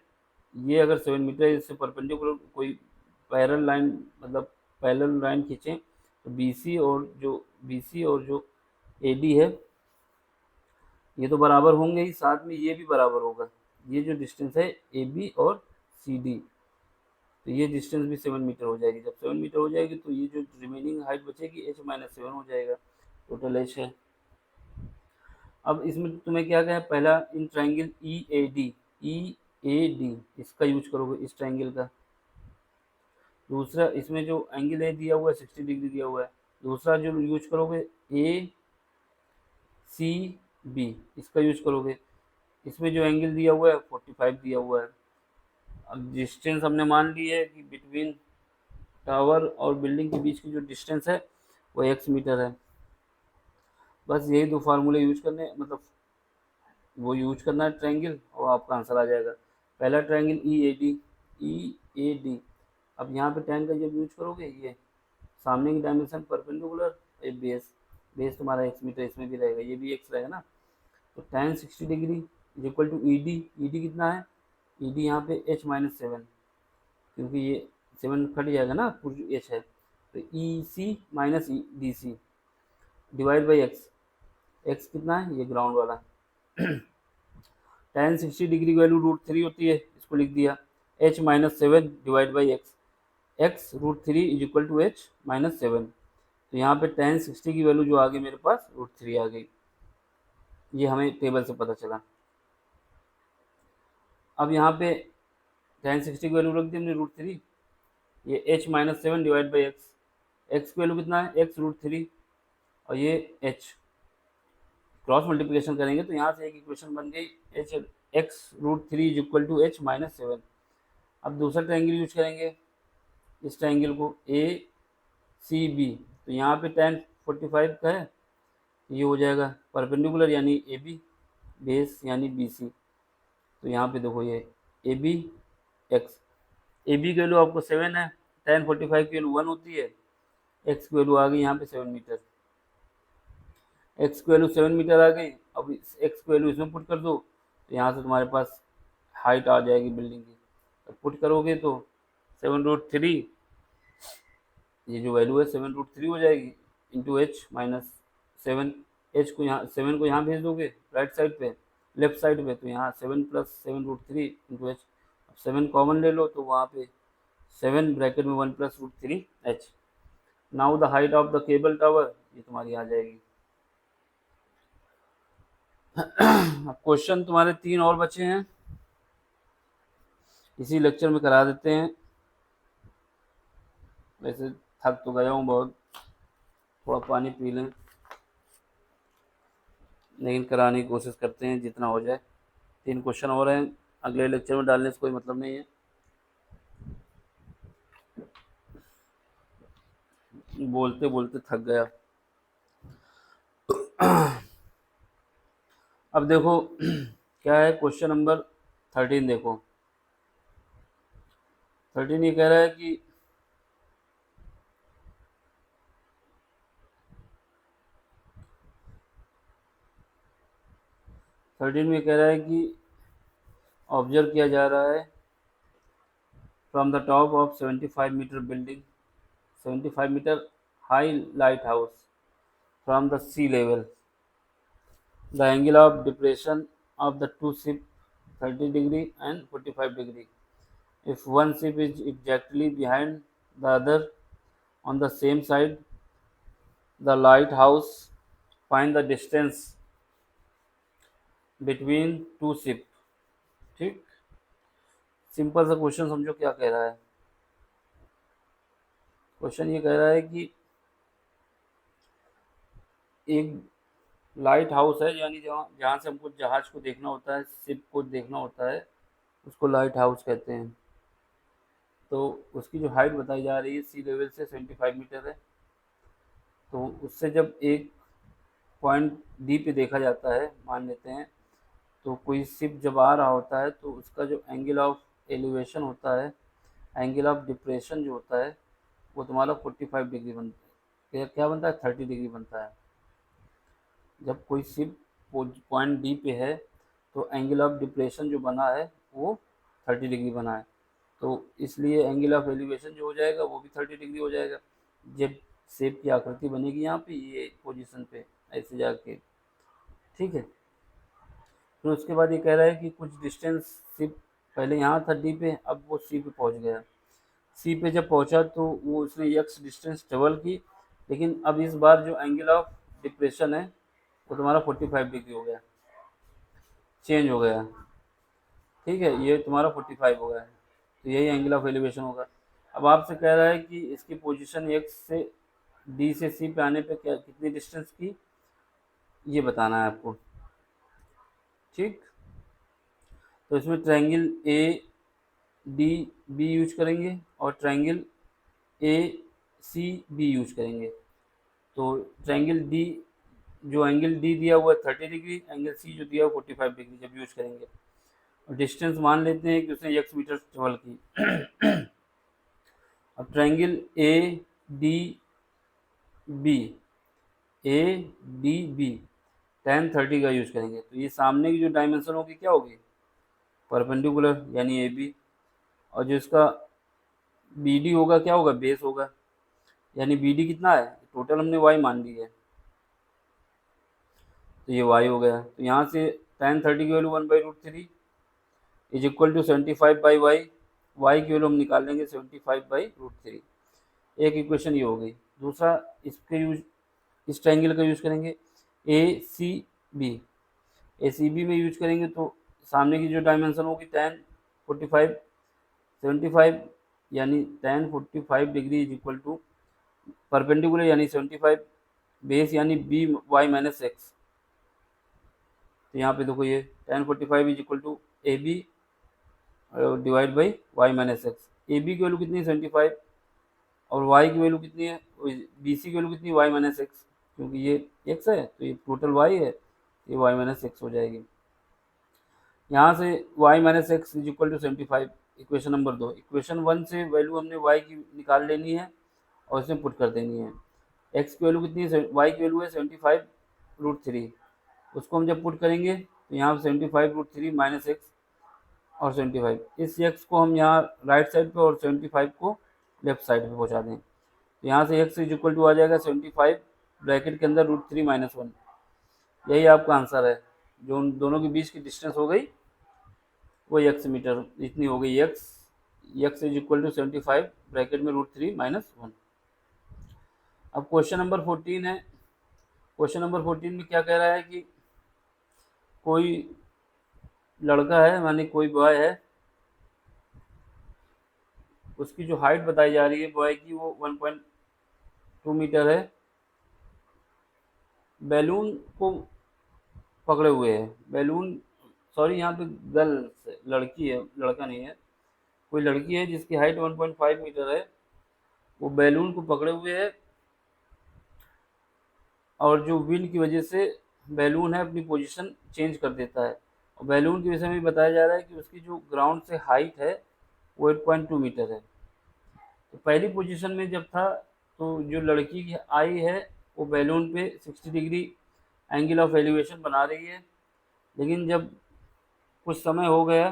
ये अगर 7 मीटर है इससे परपेंडिकुलर कोई पैरेलल लाइन मतलब पैरेलल लाइन खींचें तो बी सी और जो ए डी है ये तो बराबर होंगे ही, साथ में ये भी बराबर होगा। ये जो डिस्टेंस है ए बी और सी डी, तो ये डिस्टेंस भी 7 मीटर हो जाएगी। जब 7 मीटर हो जाएगी तो ये जो रिमेनिंग हाइट बचेगी एच माइनस 7 हो जाएगा, टोटल एच है। अब इसमें तुम्हें क्या कहा है, पहला in triangle E A D इसका यूज करोगे, इस ट्राइंगल का। दूसरा इसमें जो एंगल ए दिया हुआ है 60 डिग्री दिया हुआ है। दूसरा जो यूज करोगे ए सी बी, इसका यूज करोगे। इसमें जो एंगल दिया हुआ है 45 दिया हुआ है। अब डिस्टेंस हमने मान ली है कि बिटवीन टावर और बिल्डिंग के बीच की जो डिस्टेंस है वो x मीटर है। बस यही दो फार्मूले यूज करने, मतलब वो यूज करना है ट्रायंगल, और आपका आंसर आ जाएगा। पहला ट्रायंगल ई ए डी। अब यहाँ पे tan का जब यूज करोगे, ये सामने की डायमेंशन परपेंडिकुलर, ये बेस तुम्हारा x मीटर, इसमें भी रहेगा, ये भी x रहेगा ना। तो tan 60 degree is equal to E D कितना है, ई डी यहाँ पे h माइनस 7, क्योंकि ये 7 कट जाएगा ना, h है, तो E C minus D C divide by x कितना है, ये ग्राउंड वाला। tan 60 डिग्री की वैल्यू √3 होती है, इसको लिख दिया h minus 7 divide by X √3 is equal to h minus 7। तो यहाँ पे tan 60 की वैल्यू जो आ गई मेरे पास √3 आ गई, ये हमें टेबल से पता चला। अब यहाँ पे tan 60 की वैल्यू रख दी हमने √3, ये h minus 7 divide by x की वैल्यू कितना है, x √3, और ये h क्रॉस मल्टीप्लिकेशन करेंगे तो यहाँ से एक इक्वेशन बन गई H x√3 is equal to h minus 7। अब दूसरा ट्रायंगल यूज करेंगे, इस ट्रायंगल को ए सी बी। तो यहाँ पे tan 45 का है, ये हो जाएगा परपेंडिकुलर यानी ए बी, बेस यानी बी सी। तो यहाँ पे देखो ये A B X, A B की वैल्यू आपको 7 है, tan 45 की वैल्यू 1 होती है, एक्स की वैल्यू आ गई यहाँ पे 7 मीटर, एक्स की वैल्यू 7 मीटर आ गई। अब एक्स की वैल्यू इसमें पुट कर दो, तो यहाँ से तुम्हारे पास हाइट आ जाएगी बिल्डिंग की। तो पुट करोगे तो 7√3, ये जो वैल्यू है 7√3 हो जाएगी, इंटू एच माइनस 7। एच को यहाँ 7 को यहाँ भेज दोगे राइट साइड पे, लेफ्ट साइड पे, तो यहाँ 7 प्लस 7√3 इंटू एच। 7 कॉमन ले लो तो वहाँ पे 7 ब्रैकेट में 1 plus √3 H. Now the height of the cable tower, ये तुम्हारी आ जाएगी। अब क्वेश्चन तुम्हारे 3 और बचे हैं, इसी लेक्चर में करा देते हैं। वैसे थक तो गया हूँ बहुत, थोड़ा पानी पी लें, लेकिन कराने की कोशिश करते हैं जितना हो जाए। 3 क्वेश्चन और हैं, अगले लेक्चर में डालने से कोई मतलब नहीं है। बोलते बोलते थक गया। अब देखो क्या है, क्वेश्चन नंबर 13 देखो। 13 ये कह रहा है कि ऑब्जर्व किया जा रहा है from the top of 75 metre building, 75 metre high lighthouse from the sea level, the angle of depression of the two ship 30 degree and 45 degree. If one ship is exactly behind the other on the same side, the lighthouse find the distance between two ships। ठीक, simple सा question समझो क्या कह रहा है। Question ये कह रहा है कि एक लाइट हाउस है, यानी जहाँ से हमको जहाज को देखना होता है, शिप को देखना होता है, उसको लाइट हाउस कहते हैं। तो उसकी जो हाइट बताई जा रही है सी लेवल से 75 मीटर है। तो उससे जब एक पॉइंट डी पे देखा जाता है, मान लेते हैं, तो कोई शिप जब आ रहा होता है तो उसका जो एंगल ऑफ एलिवेशन होता है, एंगल ऑफ डिप्रेशन जो होता है, वो तुम्हारा 45 डिग्री बनता है। क्या बनता है, 30 डिग्री बनता है। जब कोई शिप पॉइंट डी पे है तो एंगल ऑफ डिप्रेशन जो बना है वो 30 डिग्री बना है, तो इसलिए एंगल ऑफ एलिवेशन जो हो जाएगा वो भी 30 डिग्री हो जाएगा। जब शेप की आकृति बनेगी यहाँ पे, ये पोजीशन पे ऐसे जाके, ठीक है। फिर उसके बाद ये कह रहा है कि कुछ डिस्टेंस सी, पहले यहाँ था डी पे, अब वो सी पे पहुँच गया। सी पे जब पहुँचा तो वो उसने एक्स डिस्टेंस ट्रेवल की, लेकिन अब इस बार जो एंगल ऑफ डिप्रेशन है वो तुम्हारा 45 डिग्री हो गया, चेंज हो गया, ठीक है। ये तुम्हारा 45 हो गया है, तो यही एंगल ऑफ एलिवेशन होगा। अब आपसे कह रहा है कि इसकी पोजीशन एक्स से डी से सी पे आने पे क्या कितनी डिस्टेंस की, ये बताना है आपको, ठीक। तो इसमें triangle A D B use करेंगे और triangle A C B use करेंगे। तो ट्रायंगल डी, जो एंगल डी दिया हुआ है 30 डिग्री, एंगल सी जो दिया हुआ 45 डिग्री जब यूज करेंगे। और डिस्टेंस मान लेते हैं कि उसने x मीटर ट्रेवल की। अब triangle A D B, A D B tan 30 का यूज करेंगे, तो ये सामने की जो डायमेंशन होगी क्या होगी, परपेंडिकुलर यानी ए बी, और जो इसका बी डी होगा क्या होगा, बेस होगा, यानी बी डी कितना है, टोटल हमने वाई मान ली है, तो ये वाई हो गया। तो यहाँ से tan 30 की value 1/√3 is equal to 75/y, Y की वैल्यू हम निकाल लेंगे 75/√3। एक इक्वेशन ये हो गई। दूसरा इसके यूज, इस ट्रायंगल का यूज करेंगे ए सी बी, ए सी बी में यूज करेंगे तो सामने की जो डायमेंशन होगी tan 45 75, यानी tan 45 degree is equal to perpendicular यानी 75, बेस यानी बी वाई माइनस एक्स। तो यहाँ पे देखो ये tan 45 is equal to A B divide by Y minus X. A B की वैल्यू कितनी है 75, और y की वैल्यू कितनी है, बी सी की वैल्यू कितनी है y माइनस एक्स, क्योंकि ये x है तो ये टोटल y है, ये y माइनस एक्स हो जाएगी। यहाँ से y minus X is equal to 75, equation number 2। इक्वेशन 1 से वैल्यू हमने y की निकाल लेनी है और इसमें पुट कर देनी है। x की वैल्यू कितनी है, y की वैल्यू है 75√3, उसको हम जब पुट करेंगे तो यहाँ 75√3 माइनस एक्स और 75, इस x को हम यहाँ राइट साइड पे और 75 को लेफ्ट साइड पे पहुँचा दें। तो यहाँ से x इज इक्वल टू आ जाएगा 75 ब्रैकेट के अंदर √3 माइनस 1, यही आपका आंसर है। जो उन दोनों के बीच की डिस्टेंस हो गई वो x मीटर इतनी हो गई, x is equal to 75 bracket में √3 माइनस 1। अब क्वेश्चन नंबर 14 है। क्वेश्चन नंबर 14 में क्या कह रहा है कि कोई लड़का है, माने कोई बॉय है, उसकी जो हाइट बताई जा रही है बॉय की वो 1.2 मीटर है, बैलून को पकड़े हुए है, बैलून, सॉरी यहाँ पे गर्ल लड़की है, लड़का नहीं है, कोई लड़की है जिसकी हाइट 1.5 मीटर है, वो बैलून को पकड़े हुए है, और जो विंड की वजह से बैलून है अपनी पोजीशन चेंज कर देता है। और बैलून के विषय में बताया जा रहा है कि उसकी जो ग्राउंड से हाइट है वो 8.2 मीटर है। तो पहली पोजीशन में जब था तो जो लड़की की आई है वो बैलून पे 60 डिग्री एंगल ऑफ एलिवेशन बना रही है, लेकिन जब कुछ समय हो गया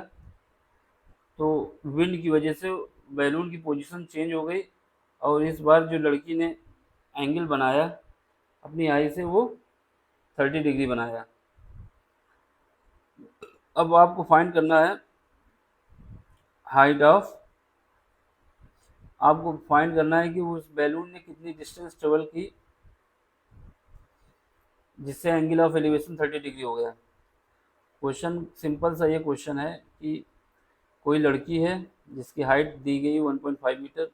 तो विंड की वजह से बैलून की पोजीशन चेंज हो गई, और इस बार जो लड़की ने एंगल बनाया अपनी आई से वो 30 डिग्री बनाया। अब आपको फाइंड करना है हाइट ऑफ, आपको फाइंड करना है कि उस बैलून ने कितनी डिस्टेंस ट्रेवल की जिससे एंगल ऑफ एलिवेशन 30 डिग्री हो गया। क्वेश्चन सिंपल सा ये क्वेश्चन है कि कोई लड़की है जिसकी हाइट दी गई 1.5 मीटर,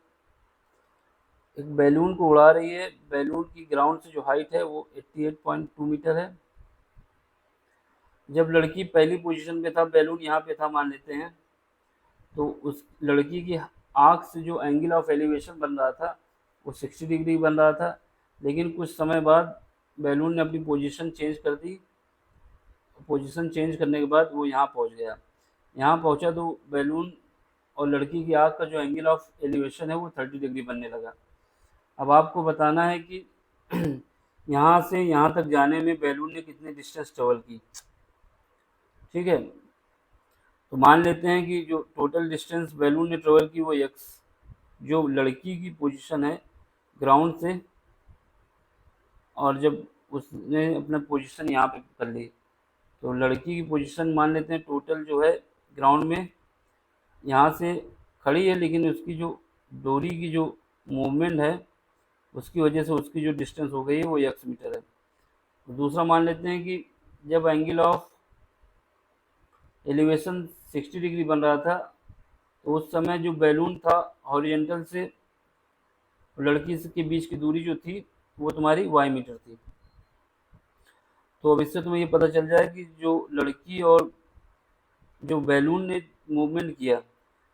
एक बैलून को उड़ा रही है, बैलून की ग्राउंड से जो हाइट है वो 88.2 मीटर है। जब लड़की पहली पोजीशन पे था, बैलून यहाँ पे था मान लेते हैं, तो उस लड़की की आँख से जो एंगल ऑफ एलिवेशन बन रहा था वो 60 डिग्री बन रहा था, लेकिन कुछ समय बाद बैलून ने अपनी पोजीशन चेंज कर दी। पोजीशन चेंज करने के बाद वो यहाँ पहुँच गया, यहाँ पहुँचा तो बैलून और लड़की की आँख का जो एंगल ऑफ एलिवेशन है वो 30 डिग्री बनने लगा। अब आपको बताना है कि यहाँ से यहाँ तक जाने में बैलून ने कितनी डिस्टेंस ट्रेवल की, ठीक है। तो मान लेते हैं कि जो टोटल डिस्टेंस बैलून ने ट्रेवल की वो x, जो लड़की की पोजीशन है ग्राउंड से और जब उसने अपना पोजीशन यहाँ पे कर ली, तो लड़की की पोजीशन मान लेते हैं टोटल जो है ग्राउंड में यहाँ से खड़ी है, लेकिन उसकी जो डोरी की जो मूवमेंट है उसकी वजह से उसकी जो डिस्टेंस हो गई है वो x मीटर है। तो दूसरा मान लेते हैं कि जब एंगल ऑफ एलिवेशन 60 डिग्री बन रहा था, तो उस समय जो बैलून था हॉरिजेंटल से लड़की के बीच की दूरी जो थी वो तुम्हारी y मीटर थी। तो अब इससे तुम्हें ये पता चल जाए कि जो लड़की और जो बैलून ने मूवमेंट किया,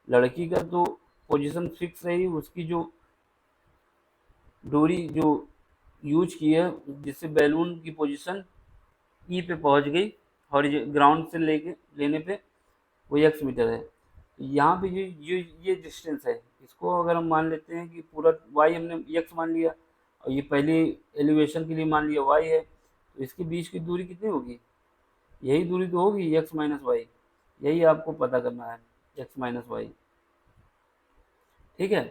लड़की का तो पोजीशन फिक्स रही, उसकी जो डोरी जो यूज की है जिससे बैलून की पोजीशन ई पे पहुंच गई ग्राउंड से लेने पे वो x मीटर है। यहाँ पे ये डिस्टेंस है, इसको अगर हम मान लेते हैं कि पूरा y हमने x मान लिया और ये पहले एलिवेशन के लिए मान लिया y है, तो इसके बीच की दूरी कितनी होगी, यही दूरी तो होगी x माइनस वाई। यही आपको पता करना है, x माइनस वाई। ठीक है,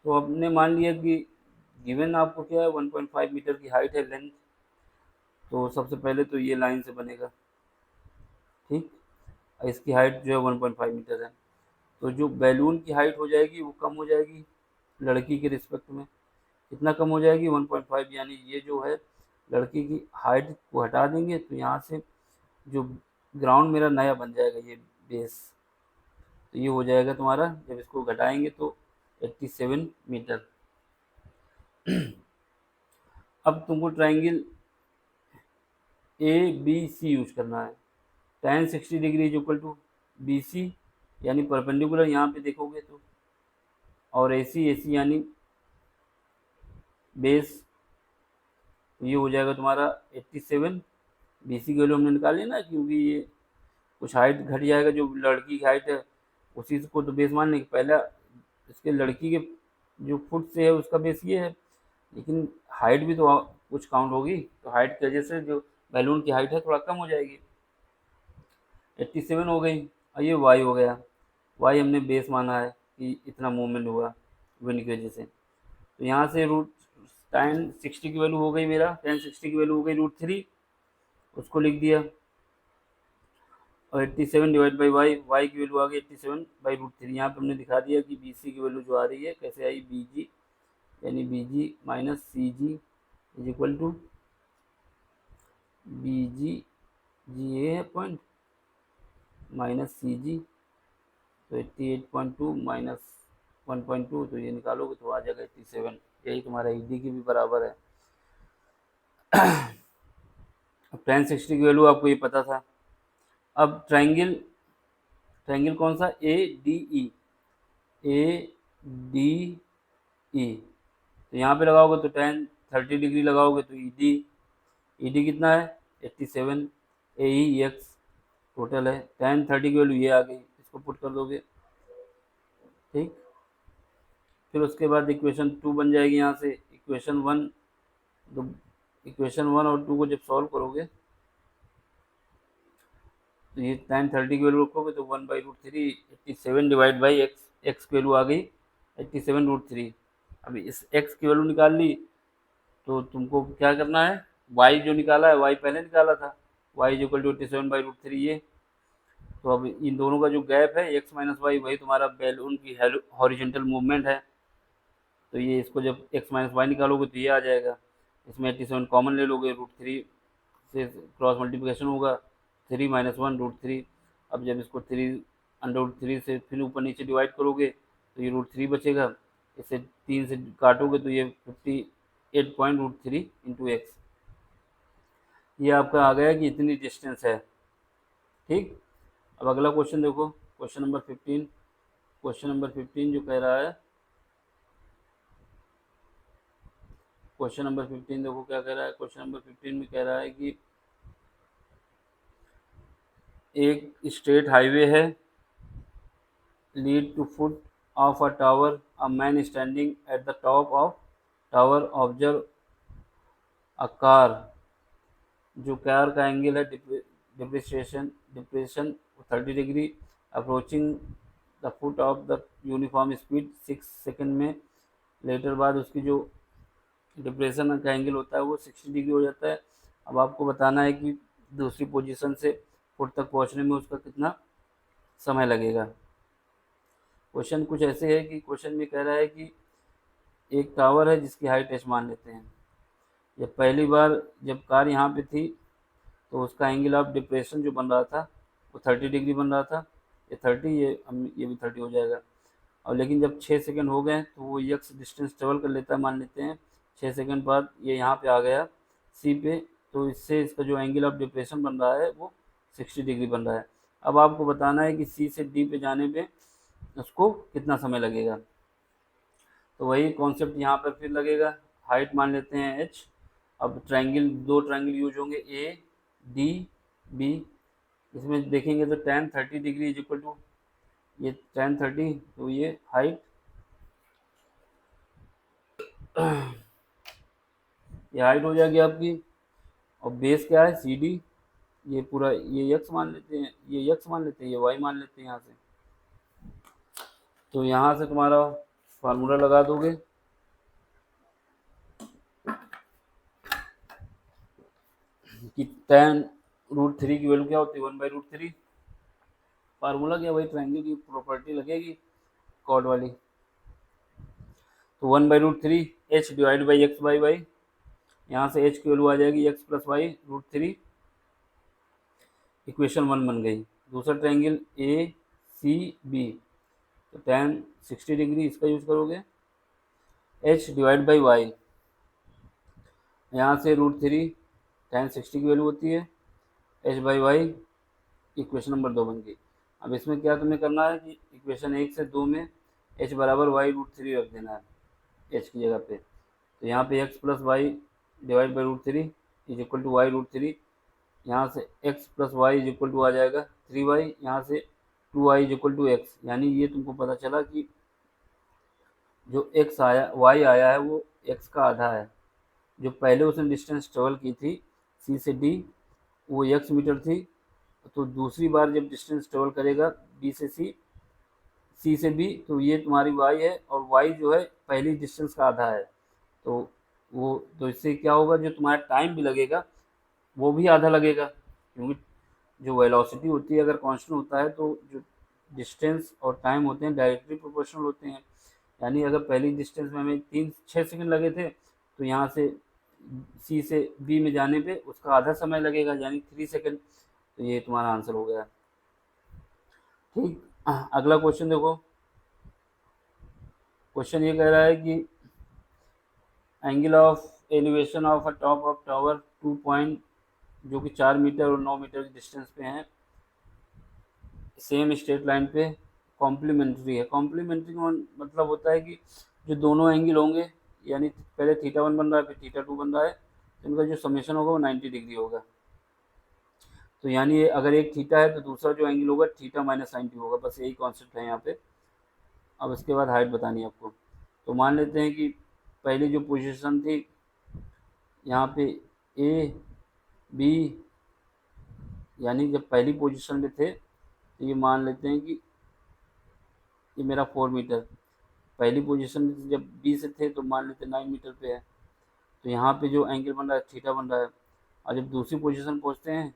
तो आपने मान लिया कि गिवन आपको क्या है 1.5 मीटर की हाइट है, लेंथ। तो सबसे पहले तो ये लाइन से बनेगा, ठीक, इसकी हाइट जो है 1.5 मीटर है। तो जो बैलून की हाइट हो जाएगी वो कम हो जाएगी लड़की के रिस्पेक्ट में। कितना कम हो जाएगी 1.5, यानी ये जो है लड़की की हाइट को हटा देंगे तो यहाँ से जो ग्राउंड मेरा नया बन जाएगा ये बेस, तो ये हो जाएगा तुम्हारा, जब इसको घटाएंगे तो 87 मीटर। अब तुमको triangle A B C use करना है। tan 60 degree is equal to B C यानी परपेंडिकुलर यहाँ पे देखोगे तो, और ए सी यानी बेस, तो ये हो जाएगा तुम्हारा 87। बी सी की वैल्यू हमने निकाली ना, क्योंकि ये कुछ हाइट घट जाएगा, जो लड़की की हाइट है उसी को तो बेस मान लेंगे। पहला इसके लड़की के जो फुट से है उसका बेस ये है, लेकिन हाइट भी तो कुछ काउंट होगी, तो हाइट की वजह से जो बैलून की हाइट है थोड़ा कम हो जाएगी, 87 हो गई। और ये वाई हो गया, वाई हमने बेस माना है कि इतना मूवमेंट हुआ विंड की वजह से। तो यहाँ से रूट tan 60 की वैल्यू हो गई, मेरा tan 60 की वैल्यू हो गई √3, उसको लिख दिया। और 87 डिवाइड बाई वाई की वैल्यू आ गई 87/√3। यहाँ पे हमने दिखा दिया कि बी सी की वैल्यू जो आ रही है कैसे आई, बी जी यानी B G minus C G is equal to B G, G A है पॉइंट, माइनस सी जी, तो 88.2 माइनस 1.2, तो ये निकालोगे तो आ जाएगा 87। यही तुम्हारा ई डी की भी बराबर है। अब tan 60 की वैल्यू आपको ये पता था। अब ट्राइंगल कौन सा, A D E, A D E, तो यहाँ पे लगाओगे तो tan 30 डिग्री लगाओगे तो ई डी कितना है 87, ए ई एक्स टोटल है। tan 30 की वैल्यू ये आ गई, इसको पुट कर दोगे, ठीक। फिर उसके बाद इक्वेशन 2 बन जाएगी यहाँ से, इक्वेशन 1, तो इक्वेशन 1 और 2 को जब सॉल्व करोगे तो ये tan 30 की वैल्यू रखोगे तो 1/√3, 87 डिवाइड बाई एक्स की वैल्यू आ गई 87√3। अभी इस x की वैल्यू निकाल ली, तो तुमको क्या करना है, y जो निकाला है y पहले निकाला था, y इज इक्वल टू 87/√3 ये। तो अब इन दोनों का जो गैप है x माइनस वाई, वही तुम्हारा बैलून की हॉरिजेंटल मूवमेंट है। तो ये इसको जब x माइनस वाई निकालोगे तो ये आ जाएगा, इसमें 87 कॉमन ले लोगे, √3 से क्रॉस मल्टीप्लिकेशन होगा, 3 माइनस 1 √3। अब जब इसको 3 से फिर ऊपर नीचे डिवाइड करोगे तो ये √3 बचेगा, इसे 3 से काटोगे तो ये 58.√3 इंटू एक्स, ये आपका आ गया कि इतनी डिस्टेंस है, ठीक। अब अगला क्वेश्चन देखो, क्वेश्चन नंबर 15। क्वेश्चन नंबर 15 जो कह रहा है, क्वेश्चन नंबर 15 देखो क्या कह रहा है। क्वेश्चन नंबर 15 में कह रहा है कि एक स्ट्रेट हाईवे है, lead to foot of a tower, a man standing at the top of tower observe a car, जो कार का एंगल है depression 30 degree, approaching the foot of the uniform speed 6 second में। Later बाद उसकी जो depression का angle होता है वो 60 डिग्री हो जाता है। अब आपको बताना है कि दूसरी पोजीशन से फुट तक पहुंचने में उसका कितना समय लगेगा। क्वेश्चन कुछ ऐसे है कि क्वेश्चन में कह रहा है कि एक टावर है जिसकी हाइट एच मान लेते हैं। जब पहली बार जब कार यहाँ पे थी तो उसका एंगल ऑफ डिप्रेशन जो बन रहा था वो 30 डिग्री बन रहा था। ये 30, ये भी 30 हो जाएगा। और लेकिन जब 6 सेकंड हो गए तो वो यक्स डिस्टेंस ट्रेवल कर लेता है, मान लेते हैं 6 सेकंड बाद ये यहाँ पे आ गया सी पे, तो इससे इसका जो एंगल ऑफ डिप्रेशन बन रहा है वो 60 डिग्री बन रहा है। अब आपको बताना है कि सी से डी पे जाने पे उसको कितना समय लगेगा। तो वही कॉन्सेप्ट यहाँ पर फिर लगेगा। हाइट मान लेते हैं एच। अब ट्रायंगल, दो ट्रायंगल यूज होंगे ए डी बी। इसमें देखेंगे तो tan 30 degree is equal to ये tan 30, तो ये हाइट, ये हाइट हो जाएगी आपकी। और बेस क्या है सी डी, ये पूरा ये यक्स मान लेते हैं, ये यक्स मान लेते हैं, ये वाई मान लेते हैं यहाँ से। तो यहाँ से तुम्हारा फार्मूला लगा दोगे कि tan√3 की वैल्यू क्या होती है 1/√3। फार्मूला क्या, वही ट्रायंगल की प्रॉपर्टी लगेगी कॉर्ड वाली। तो 1/√3 H divide by X by Y, यहाँ से एच की वैल्यू आ जाएगी एक्स प्लस वाई √3। इक्वेशन 1 बन गई। दूसरा ट्रायंगल ए सी बी, तो tan 60 डिग्री इसका यूज करोगे। एच डिवाइड बाई वाई, यहाँ से √3 tan 60 की वैल्यू होती है, H by Y, equation number 2 बन गई। अब इसमें क्या तुम्हें करना है कि इक्वेशन 1 से 2 में एच बराबर वाई√3 रख देना है एच की जगह पे। तो यहाँ पे x plus y divide by √3 is equal to वाई√3। यहाँ से x plus y is equal to आ जाएगा 3y, यहाँ से 2y is equal to x. यानी ये तुमको पता चला कि जो x आया y आया है वो x का आधा है। जो पहले उसने डिस्टेंस ट्रेवल की थी c से d वो x मीटर थी, तो दूसरी बार जब डिस्टेंस ट्रेवल करेगा b से c से b, तो ये तुम्हारी y है और y जो है पहली डिस्टेंस का आधा है। तो वो तो इससे क्या होगा, जो तुम्हारा टाइम भी लगेगा वो भी आधा लगेगा, क्योंकि जो वेलोसिटी होती है अगर कांस्टेंट होता है तो जो डिस्टेंस और टाइम होते हैं डायरेक्टली प्रोपोर्शनल होते हैं। यानी अगर पहली डिस्टेंस में हमें 6 सेकंड लगे थे तो यहाँ से सी से बी में जाने पे उसका आधा समय लगेगा, यानी 3 सेकंड। तो ये तुम्हारा आंसर हो गया। ठीक, अगला क्वेश्चन देखो। क्वेश्चन ये कह रहा है कि angle of elevation of a top of tower 2 point, जो कि 4 मीटर और 9 मीटर की डिस्टेंस पे हैं, सेम स्ट्रेट लाइन पे कॉम्प्लीमेंट्री है। कॉम्प्लीमेंट्री का मतलब होता है कि जो दोनों एंगल होंगे, यानी पहले थीटा 1 बन रहा है फिर थीटा 2 बन रहा है, तो इनका जो समेशन होगा वो 90 डिग्री होगा। तो यानी अगर एक थीटा है तो दूसरा जो एंगल होगा थीटा माइनस 90 होगा। बस यही कॉन्सेप्ट है यहाँ पे। अब इसके बाद हाइट बतानी है आपको। तो मान लेते हैं कि पहली जो पोजीशन थी यहाँ पे ए बी, यानी जब पहली पोजीशन में थे तो ये मान लेते हैं कि ये मेरा 4 मीटर, पहली पोजीशन में जब बी से थे तो मान लेते 9 मीटर पे है। तो यहाँ पे जो एंगल बन रहा है थीटा बन रहा है, और जब दूसरी पोजीशन पहुँचते हैं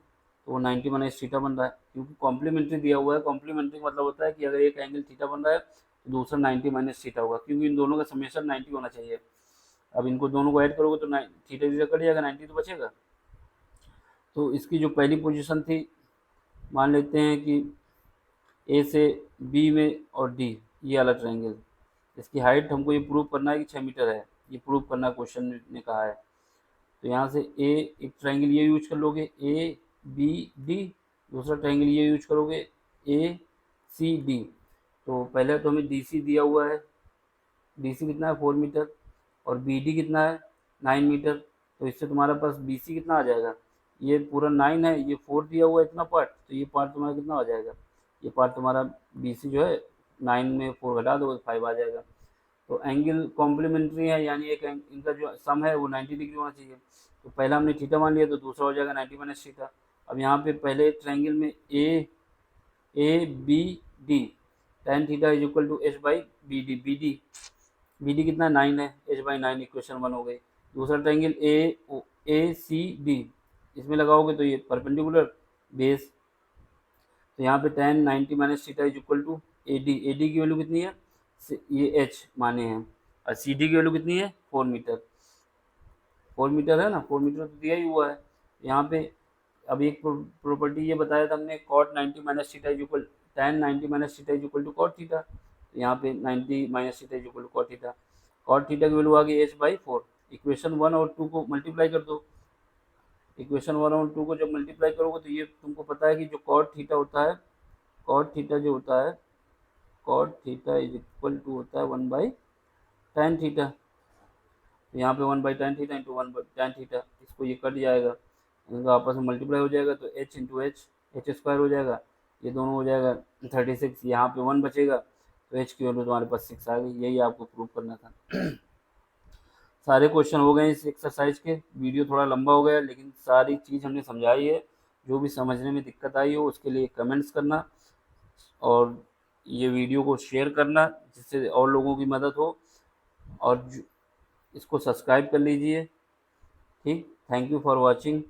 तो वो 90 माइनस थीटा बन रहा है, क्योंकि कॉम्प्लीमेंट्री दिया हुआ है। कॉम्प्लीमेंट्री मतलब होता है कि अगर एक एंगल थीटा बन रहा है तो दूसरा 90 माइनस थीटा होगा, क्योंकि इन दोनों का समेशन 90 होना चाहिए। अब इनको दोनों को ऐड करोगे तो थीटा थीटा कट जाएगा, 90 तो बचेगा। तो इसकी जो पहली पोजीशन थी, मान लेते हैं कि ए से बी में और डी, ये वाला ट्रायंगल, इसकी हाइट हमको ये प्रूव करना है कि 6 मीटर है। ये प्रूव करना क्वेश्चन ने कहा है। तो यहाँ से ए, एक ट्रायंगल ये यूज कर लोगे ए बी डी, दूसरा ट्रायंगल ये यूज करोगे ए सी डी। तो पहले तो हमें डी सी दिया हुआ है, डी सी कितना है 4 मीटर, और बी डी कितना है 9 मीटर। तो इससे तुम्हारा पास बी सी कितना आ जाएगा, ये पूरा 9 है, ये 4 दिया हुआ है इतना पार्ट, तो ये पार्ट तुम्हारा कितना आ जाएगा, ये पार्ट तुम्हारा बी सी जो है 9 में 4 घटा दो 5 आ जाएगा। तो एंगल कॉम्प्लीमेंट्री है, यानी एक इनका जो सम है वो 90 डिग्री होना चाहिए। तो पहला हमने थीटा मान लिया तो दूसरा हो जाएगा 90 माइनस थीटा। अब यहाँ पे पहले ट्रायंगल में A B D, tan theta is equal to H by B D. B D कितना 9 है, एच बाई 9, इक्वेशन 1 हो गई। दूसरा ट्रायंगल ए सी डी, इसमें लगाओगे तो ये परपेंडिकुलर बेस, तो यहाँ पे tan 90 minus theta is equal to A D की वैल्यू कितनी है, ये एच माने हैं, और सी डी की वैल्यू कितनी है 4 मीटर, 4 मीटर है ना, 4 मीटर तो दिया ही हुआ है यहाँ पे। अब एक प्रॉपर्टी ये बताया था हमने, cot 90 minus theta is equal tan 90 minus theta is equal to cot theta, तो यहाँ पे 90 minus theta is equal to cot theta, cot theta की वैल्यू आ गई h/4। इक्वेशन 1 और 2 को मल्टीप्लाई कर दो, इक्वेशन 1 और 2 को जब मल्टीप्लाई करोगे तो ये तुमको पता है कि जो cot थीटा होता है, cot थीटा जो होता है, cot theta is equal to होता है 1/tan थीटा, तो यहाँ पे 1/tan theta into 1/tan theta, इसको ये कट जाएगा, इनका आपस में मल्टीप्लाई हो जाएगा तो h इंटू एच स्क्वायर हो जाएगा, ये दोनों हो जाएगा 36, यहाँ पे 1 बचेगा, तो h की वैल्यू तुम्हारे पास 6 आ गई। यही आपको प्रूव करना था। सारे क्वेश्चन हो गए इस एक्सरसाइज के, वीडियो थोड़ा लंबा हो गया लेकिन सारी चीज़ हमने समझाई है। जो भी समझने में दिक्कत आई हो उसके लिए कमेंट्स करना, और ये वीडियो को शेयर करना जिससे और लोगों की मदद हो, और इसको सब्सक्राइब कर लीजिए। ठीक, थैंक यू फॉर वॉचिंग।